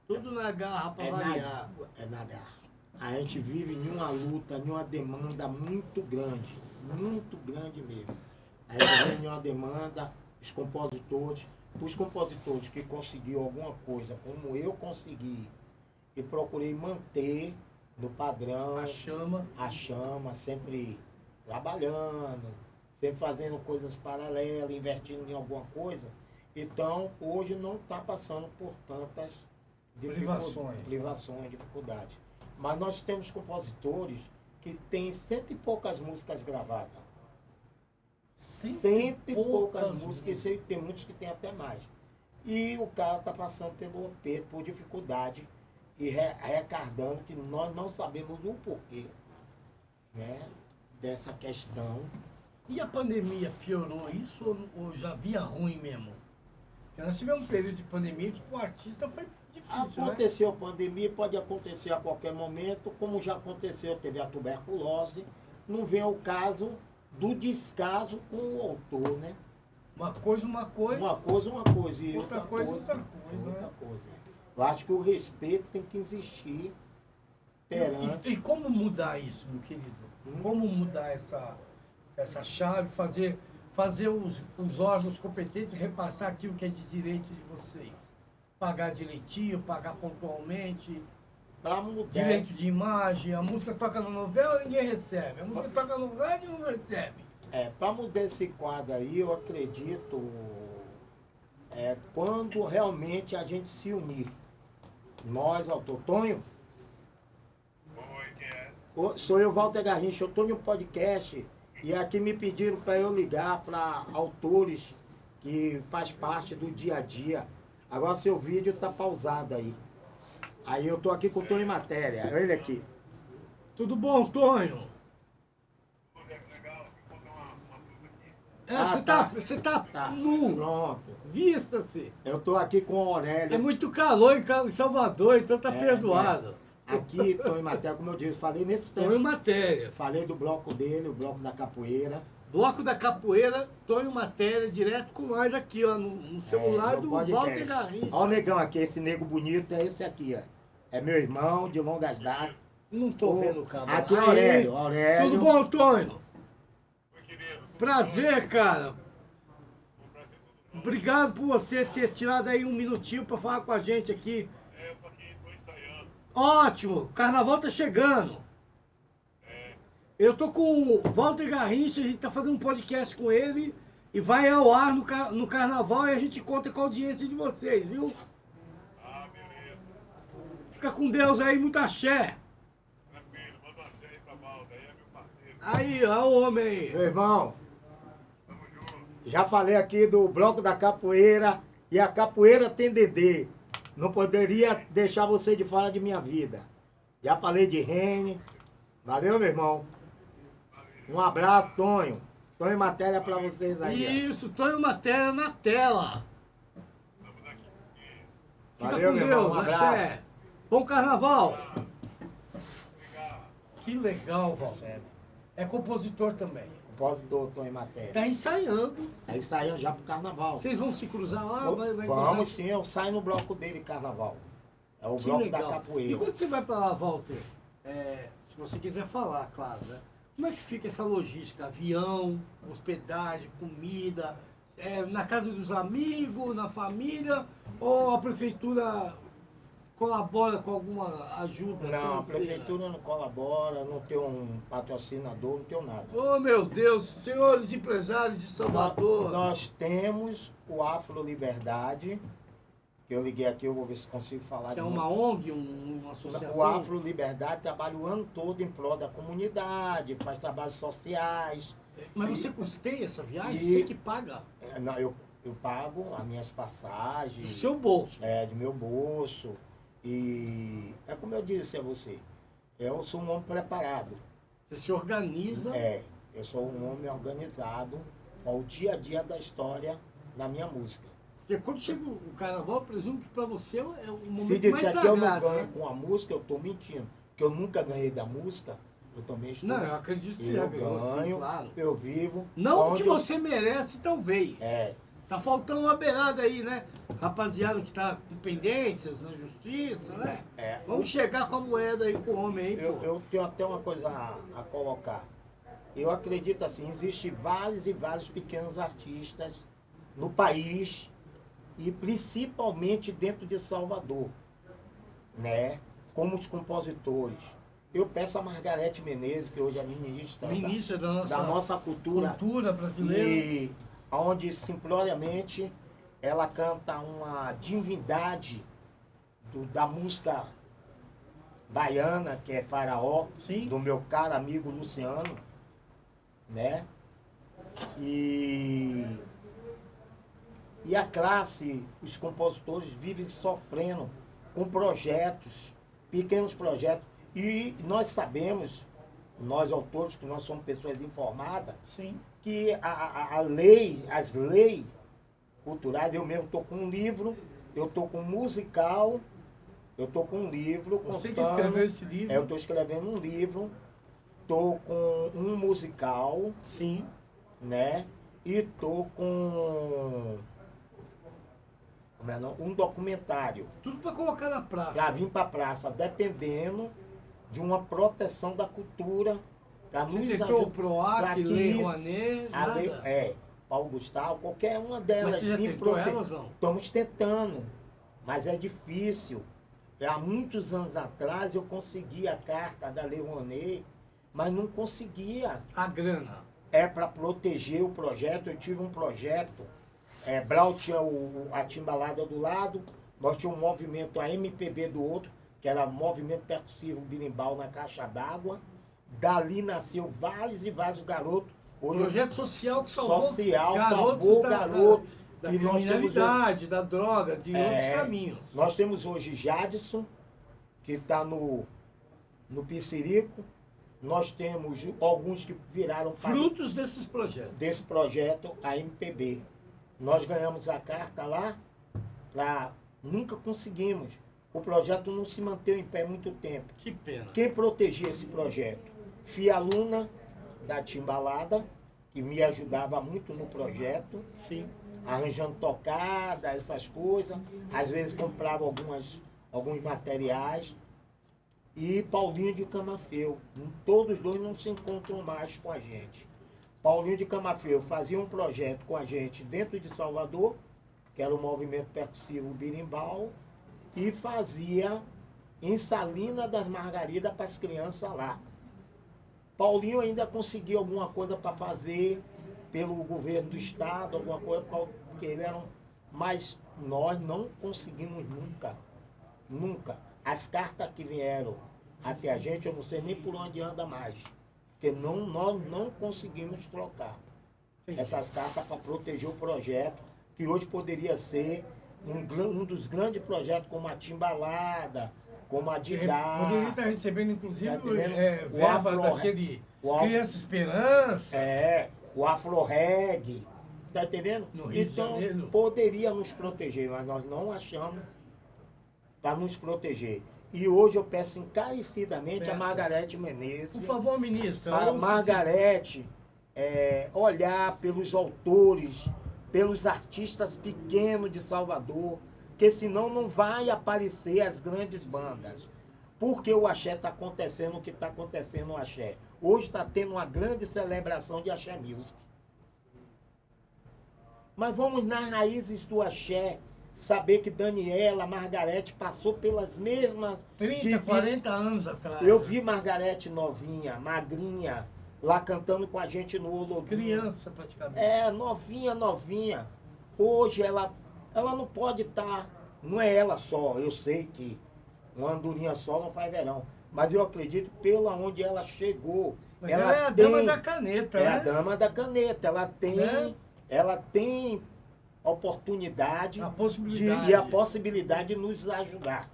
S2: Tudo na garra para variar.
S1: É na garra. A gente vive em uma luta, em uma demanda muito grande mesmo. A gente vive em uma demanda, os compositores que conseguiram alguma coisa, como eu consegui, e procurei manter no padrão, a chama, sempre trabalhando, sempre fazendo coisas paralelas, investindo em alguma coisa. Então, hoje não está passando por tantas privações, dificuldades. Mas nós temos compositores que têm 100 e poucas músicas gravadas. 100 e poucas músicas, e tem muitos que têm até mais. E o cara está passando pelo aperto, por dificuldade, e arrecadando, que nós não sabemos o porquê, né, dessa questão.
S2: E a pandemia piorou isso ou já vinha ruim mesmo? Porque nós tivemos um período de pandemia que para o artista foi difícil,
S1: Aconteceu a pandemia, pode acontecer a qualquer momento, como já aconteceu, teve a tuberculose. Não vem o caso do descaso com o autor, né?
S2: Uma coisa.
S1: Uma coisa e
S2: Outra coisa.
S1: Eu acho que o respeito tem que existir perante.
S2: E como mudar isso, meu querido? Como mudar essa chave, fazer os órgãos competentes repassar aquilo que é de direito de vocês? Pagar direitinho, pagar pontualmente,
S1: Para mudar.
S2: direito de imagem, a música toca na novela, ninguém recebe. A música toca no rádio, não recebe.
S1: Para mudar esse quadro aí, eu acredito, quando realmente a gente se unir. Nós, autor Tonho.
S3: Oi, quem é?
S1: Sou eu, Walter Garrincha. Eu estou em um podcast e aqui me pediram para eu ligar para autores que faz parte do dia a dia. Agora seu vídeo está pausado aí. Aí eu estou aqui com o Tonho Matéria. Olha ele aqui.
S2: Tudo bom, Tonho?
S3: Legal, você botou uma blusa aqui.
S2: Você tá nu.
S1: Pronto.
S2: Vista-se.
S1: Eu estou aqui com o
S2: É
S1: Aurélio.
S2: muito calor em Salvador, então tá perdoado.
S1: Aqui, Tonho Matéria, como eu disse, falei nesse tempo.
S2: Tonho Matéria.
S1: Falei do bloco dele, o bloco da capoeira.
S2: Bloco da Capoeira, Tonho Matéria, direto com nós aqui, ó, no celular
S1: no
S2: do
S1: podcast.
S2: Walter Garrincha.
S1: Olha o negão aqui, esse nego bonito é esse aqui, ó. É meu irmão de longas datas.
S2: Não tô vendo o cara.
S1: Aqui é
S2: Aí,
S1: Aurélio.
S2: tudo bom, Tonho?
S3: Oi, querido.
S2: Prazer, cara.
S3: Um prazer todo mundo.
S2: Obrigado por você ter tirado aí um minutinho pra falar com a gente aqui.
S3: Eu tô aqui, tô ensaiando.
S2: Ótimo, carnaval tá chegando. Eu tô com o Walter Garrincha, a gente tá fazendo um podcast com ele e vai ao ar no carnaval e a gente conta com a audiência de vocês, viu?
S3: Ah, beleza.
S2: Fica com Deus aí, muito axé.
S3: Tranquilo, manda uma cheia aí pra Valda, aí é meu parceiro.
S2: Aí, ó o homem aí.
S1: Meu irmão,
S3: Tamo junto.
S1: já falei aqui do bloco da capoeira e a capoeira tem Dedê. Não poderia deixar você de fora de minha vida. Já falei de Rene. Valeu, meu irmão. Um abraço, Tonho. Tonho Matéria pra vocês aí. ó.
S2: Isso, Tonho Matéria na tela.
S3: Estamos aqui.
S2: Fica
S1: Valeu,
S2: com
S1: meu irmão.
S2: Deus,
S1: Um abraço.
S2: axé. Bom carnaval.
S3: Obrigado.
S2: Que legal, Walter. É compositor também.
S1: Compositor Tonho Matéria.
S2: Tá ensaiando.
S1: Aí saiu já pro carnaval.
S2: Vocês vão se cruzar lá? Vai
S1: Vamos
S2: cruzar?
S1: sim, eu saio no bloco dele, carnaval. É o
S2: Que
S1: bloco
S2: legal.
S1: da
S2: E
S1: capoeira.
S2: quando você vai pra lá, Walter, se você quiser falar, claro, né? Como é que fica essa logística? Avião, hospedagem, comida? na casa dos amigos, na família, ou a prefeitura colabora com alguma ajuda
S1: Não, a
S2: financeira?
S1: prefeitura não colabora, não tem um patrocinador, não tem nada.
S2: Oh, meu Deus, senhores empresários de Salvador.
S1: Nós temos o Afro Liberdade, que eu liguei aqui, eu vou ver se consigo falar
S2: Que é
S1: de
S2: uma
S1: novo.
S2: ONG, uma associação?
S1: O Afro Liberdade trabalha o ano todo em prol da comunidade, faz trabalhos sociais.
S2: Mas você custeia essa viagem?
S1: E-
S2: Você que paga?
S1: Não, eu pago as minhas passagens.
S2: Do seu bolso.
S1: Do meu bolso. E é como eu disse a você, eu sou um homem preparado.
S2: Você se organiza.
S1: Eu sou um homem organizado ao dia a dia da história da minha música.
S2: Porque quando chega o carnaval, eu presumo que para você é o
S1: Se
S2: momento mais
S1: disser que eu não
S2: sagrado,
S1: ganho
S2: né?
S1: com a música, eu estou mentindo. Porque eu nunca ganhei da música, eu também estou.
S2: Não, eu acredito que você já
S1: Eu
S2: ganhou, sim,
S1: ganho,
S2: claro.
S1: eu vivo.
S2: Não
S1: onde
S2: que você merece, talvez.
S1: É,
S2: Tá faltando uma beirada aí, né? Rapaziada que tá com pendências na justiça, né? Vamos chegar com a moeda aí com o homem aí, pô.
S1: eu tenho até uma coisa a colocar. Eu acredito assim, existem vários e vários pequenos artistas no país e principalmente dentro de Salvador, né? Como os compositores. Eu peço a Margarete Menezes, que hoje é ministra
S2: Ministra da
S1: da nossa cultura
S2: brasileira.
S1: e onde simploriamente ela canta uma divindade da música baiana, que é Faraó,
S2: Sim.
S1: do meu caro amigo Luciano, né? E a classe, os compositores vivem sofrendo com projetos, pequenos projetos. E nós sabemos, nós autores, que nós somos pessoas informadas,
S2: Sim.
S1: que as leis culturais, eu mesmo estou com um livro, eu estou com um musical, eu estou com um livro.
S2: Você que
S1: contando,
S2: escreveu esse livro.
S1: eu estou escrevendo um livro, estou com um musical,
S2: Sim.
S1: né? E estou com um documentário
S2: Tudo para colocar na praça.
S1: para vir para a praça, dependendo de uma proteção da cultura, para
S2: Você
S1: nos
S2: tentou o
S1: ajudar.
S2: PROAC,
S1: pra que
S2: Lei
S1: isso-
S2: Rouanet,
S1: A lei,
S2: nada?
S1: Paulo Gustavo, qualquer uma delas.
S2: Mas você já
S1: vir
S2: tentou elas, não?
S1: Estamos tentando, mas é difícil. Há muitos anos atrás eu consegui a carta da Lei Rouanet, mas não conseguia.
S2: A grana.
S1: É para proteger o projeto. Eu tive um projeto, Brau tinha a timbalada do lado, nós tínhamos um movimento, a MPB do outro, que era Movimento Percussivo Birimbau na Caixa d'Água. Dali nasceu vários e vários garotos. Hoje
S2: Projeto social que salvou
S1: Social,
S2: garotos
S1: salvou garotos.
S2: da
S1: E nós temos
S2: criminalidade, da droga, de outros caminhos.
S1: Nós temos hoje Jadson, que está no Pissirico. Nós temos alguns que viraram
S2: Frutos desses projetos.
S1: desse projeto, a MPB. Nós ganhamos a carta lá, nunca conseguimos. O projeto não se manteve em pé muito tempo.
S2: Que pena.
S1: Quem protegia esse projeto? Fia Luna, da Timbalada, que me ajudava muito no projeto,
S2: Sim.
S1: arranjando tocada, essas coisas. Às vezes comprava alguns materiais. E Paulinho de Camafeu. Todos dois não se encontram mais com a gente. Paulinho de Camafeu fazia um projeto com a gente dentro de Salvador, que era o Movimento Percussivo Birimbau, e fazia em Salina das Margaridas para as crianças lá. Paulinho ainda conseguiu alguma coisa para fazer pelo governo do estado, alguma coisa, porque ele era mas nós não conseguimos nunca. Nunca. As cartas que vieram até a gente, eu não sei nem por onde anda mais. Porque nós não conseguimos trocar essas cartas para proteger o projeto, que hoje poderia ser um dos grandes projetos, como a Timbalada, como a Didá.
S2: Poderia estar recebendo, inclusive,
S1: Tá entendendo? O
S2: verba
S1: Afro-
S2: daquele
S1: o Afro-
S2: Criança Esperança.
S1: O Afro-Reg. Tá entendendo?
S2: No Rio de
S1: Então,
S2: Janeiro.
S1: poderia nos proteger, mas nós não achamos para nos proteger. E hoje eu peço encarecidamente
S2: Peça.
S1: a Margarete Menezes,
S2: Por favor, ministra.
S1: a
S2: ouça-se.
S1: Margarete olhar pelos autores, pelos artistas pequenos de Salvador, que senão não vai aparecer as grandes bandas. Porque o axé está acontecendo o que está acontecendo no axé. Hoje está tendo uma grande celebração de axé music. Mas vamos nas raízes do axé, saber que Daniela, Margarete passou pelas mesmas...
S2: 30, 40 anos atrás.
S1: Eu vi Margarete novinha, magrinha, lá cantando com a gente no Olodum.
S2: Criança, praticamente.
S1: É, novinha. Hoje ela não pode estar... Não é ela só, eu sei que uma andorinha só não faz verão. Mas eu acredito pela onde ela chegou.
S2: Mas ela é a dama da caneta,
S1: é
S2: né?
S1: a dama da caneta. Ela tem oportunidade
S2: A possibilidade.
S1: e a possibilidade de nos ajudar.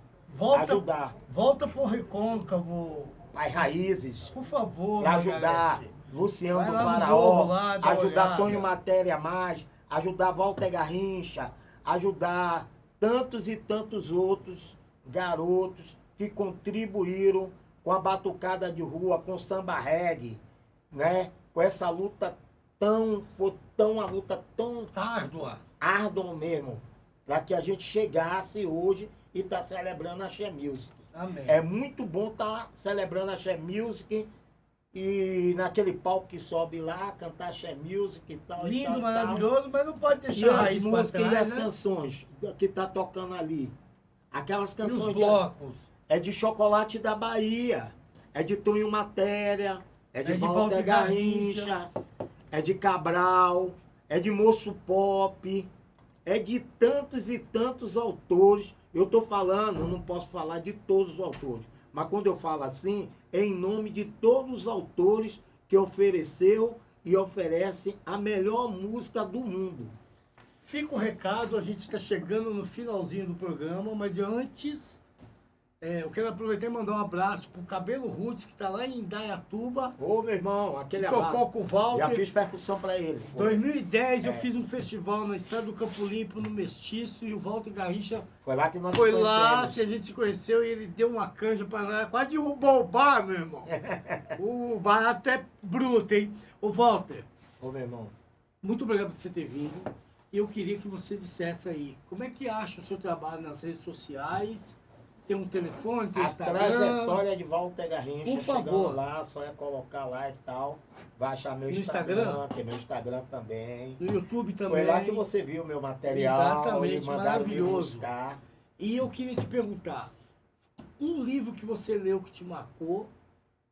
S1: Ajudar.
S2: Volta pro Recôncavo,
S1: As raízes,
S2: por favor.
S1: para ajudar
S2: Margarete.
S1: Luciano
S2: Vai
S1: do
S2: lá no
S1: Faraó,
S2: morro lá, dá uma
S1: ajudar
S2: olhada.
S1: Tonho Matéria Mais, ajudar Walter Garrincha, ajudar tantos e tantos outros garotos que contribuíram com a batucada de rua, com o samba reggae, né? Com essa luta foi uma luta tão árdua mesmo, para que a gente chegasse hoje e tá celebrando a Axé Music.
S2: Amém.
S1: É muito bom estar celebrando a Axé Music e naquele palco que sobe lá, cantar Axé Music e tal.
S2: Lindo,
S1: e tal,
S2: maravilhoso, mas não pode
S1: E
S2: deixar a
S1: as
S2: raiz pra
S1: músicas
S2: trás,
S1: e as
S2: né?
S1: canções que tá tocando ali. Aquelas
S2: E
S1: canções
S2: os blocos.
S1: é de Chocolate da Bahia, é de Tonho Matéria, é de Walter Garrincha, é de Cabral, é de Moço Pop, é de tantos e tantos autores. Eu estou falando, não posso falar de todos os autores, mas quando eu falo assim, é em nome de todos os autores que ofereceu e oferecem a melhor música do mundo.
S2: Fica o recado, a gente está chegando no finalzinho do programa, mas antes, eu quero aproveitar e mandar um abraço pro Cabelo Roots, que está lá em Indaiatuba.
S1: Ô, meu irmão, aquele
S2: Que tocou com o Walter.
S1: Já fiz percussão para ele.
S2: Em 2010 eu fiz um festival na estrada do Campo Limpo, no Mestiço, e o Walter Garrincha
S1: Foi lá que nós
S2: foi
S1: nos
S2: lá
S1: conhecemos.
S2: que a gente se conheceu e ele deu uma canja para nós, quase derrubou o bar, meu irmão. O bar até bruto, hein? Ô, Walter,
S1: Ô, meu irmão.
S2: muito obrigado por você ter vindo. Eu queria que você dissesse aí, como é que acha o seu trabalho nas redes sociais? Tem um telefone, tem
S1: A
S2: Instagram?
S1: trajetória de Walter Garrincha,
S2: Por favor.
S1: chegando lá, só é colocar lá e tal. Vai achar meu
S2: No
S1: Instagram,
S2: Instagram?
S1: tem meu Instagram também.
S2: No YouTube também.
S1: Foi lá que você viu meu material
S2: Exatamente,
S1: e mandaram me
S2: maravilhoso.
S1: buscar.
S2: E eu queria te perguntar, um livro que você leu que te marcou,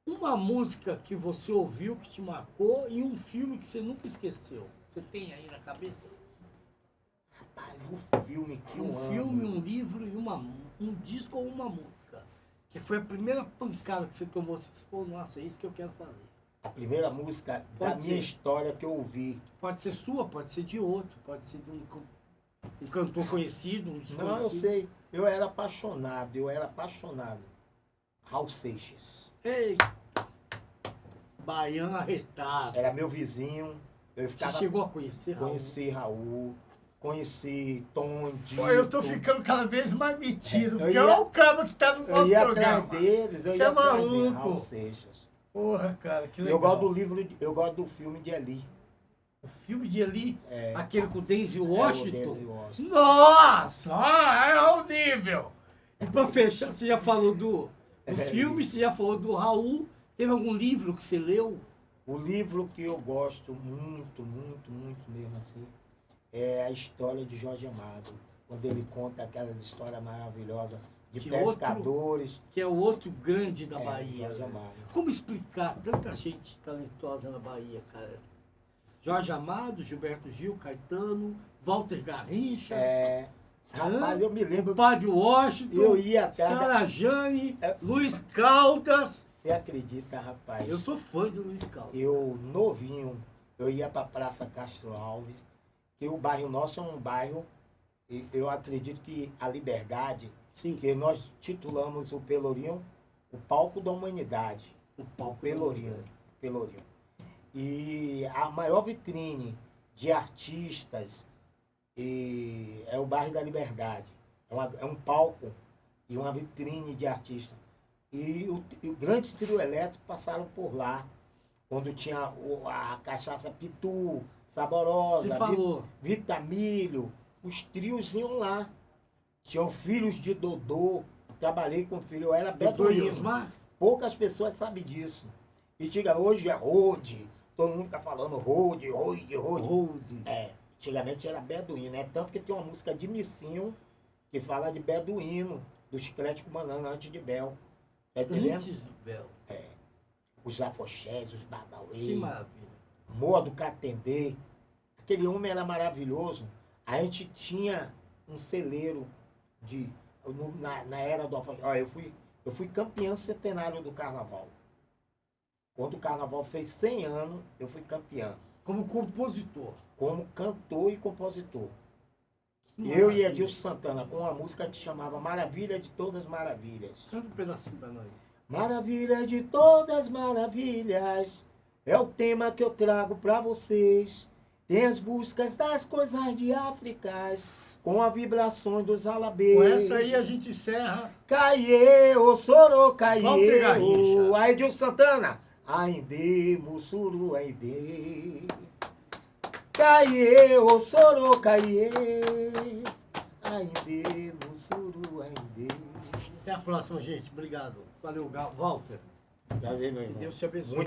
S2: uma música que você ouviu que te marcou e um filme que você nunca esqueceu. Você tem aí na cabeça?
S1: Rapaz, um filme que eu
S2: Um
S1: amo.
S2: filme, um livro e um disco ou uma música. Que foi a primeira pancada que você tomou. Você falou, nossa, é isso que eu quero fazer.
S1: A primeira música
S2: Pode
S1: da
S2: ser.
S1: minha história que eu ouvi.
S2: Pode ser sua, pode ser de outro, pode ser de um cantor conhecido, um desconhecido.
S1: Não, eu sei. Eu era apaixonado. Raul Seixas.
S2: Eita! Baiano arretado.
S1: Era meu vizinho. Eu
S2: Você
S1: ficava...
S2: chegou a conhecer, Raul?
S1: Conheci Raul, conheci Tom, Dito.
S2: Pô, eu tô ficando cada vez mais metido,
S1: Eu
S2: porque
S1: ia-
S2: olha o cara que tá no
S1: Eu
S2: nosso
S1: ia
S2: programa.
S1: atrás deles, eu
S2: Você
S1: ia
S2: é
S1: atrás deles,
S2: maluco.
S1: Raul Seixas.
S2: Porra, cara, que legal.
S1: Eu gosto do livro, eu gosto do filme de Eli.
S2: O filme de Eli,
S1: É.
S2: aquele com o Denzel
S1: É,
S2: Washington.
S1: o Denzel Washington.
S2: Nossa, é o nível. E pra fechar, você já falou do filme, você já falou do Raul. Teve algum livro que você leu?
S1: O livro que eu gosto muito, muito, muito mesmo assim, é a história de Jorge Amado. Quando ele conta aquelas histórias maravilhosas de
S2: Que
S1: pescadores.
S2: Que é o outro grande da
S1: É,
S2: Bahia.
S1: Jorge
S2: né?
S1: Amado.
S2: Como explicar tanta gente talentosa na Bahia, cara? Jorge Amado, Gilberto Gil, Caetano, Walter Garrincha,
S1: Rapaz, eu me lembro,
S2: o Padre Washington,
S1: eu ia atrás da...
S2: Sara Jane,
S1: É.
S2: Luiz Caldas.
S1: Você acredita, rapaz?
S2: Eu sou fã de Luiz Caldas.
S1: Eu, novinho, eu ia para Praça Castro Alves, que o bairro nosso é um bairro, e eu acredito que a Liberdade,
S2: Sim,
S1: que nós titulamos o Pelourinho, o palco da humanidade.
S2: o palco
S1: Pelourinho. E a maior vitrine de artistas é o bairro da Liberdade. É um palco e uma vitrine de artistas. E o grandes trio elétricos passaram por lá, quando tinha a cachaça Pitu, Saborosa,
S2: Você falou.
S1: Vitamilho, os trios iam lá. Tinham filhos de Dodô, trabalhei com filho, eu era
S2: Dodô e
S1: beduíno.
S2: Osmar?
S1: Poucas pessoas sabem disso. E diga, hoje é road, todo mundo fica falando road.
S2: Hold.
S1: É. Antigamente era beduíno, é tanto que tem uma música de Missinho que fala de beduíno, do Chiclete com Banana antes de Bel. Tá entendendo?
S2: Antes do Bel.
S1: Os afoxés, os badauê.
S2: Que maravilha.
S1: Moa do Catendê. Aquele homem era maravilhoso. A gente tinha um celeiro na era do afoxé. Olha, eu fui campeão centenário do carnaval. Quando o carnaval fez 100 anos, eu fui campeão.
S2: Como compositor.
S1: Como cantor e compositor.
S2: Que
S1: Eu e
S2: maravilha.
S1: Edilson Santana, com uma música que chamava Maravilha de Todas Maravilhas.
S2: Canta um pedacinho pra nós.
S1: Maravilha de todas maravilhas é o tema que eu trago pra vocês. Tem as buscas das coisas de Áfricas com a vibração dos alabês.
S2: Com essa aí a gente encerra.
S1: Caiê, o soro,
S2: Walter
S1: caiê,
S2: Garrincha.
S1: aí Edilson Santana. Aindê, mussuru, aindê. Caiê, o soro, caiê. Aindê, mussuru, aindê.
S2: Até a próxima, gente. Obrigado. Valeu, Walter.
S1: Prazer, meu
S2: Que
S1: irmão.
S2: Deus te abençoe.
S1: Muito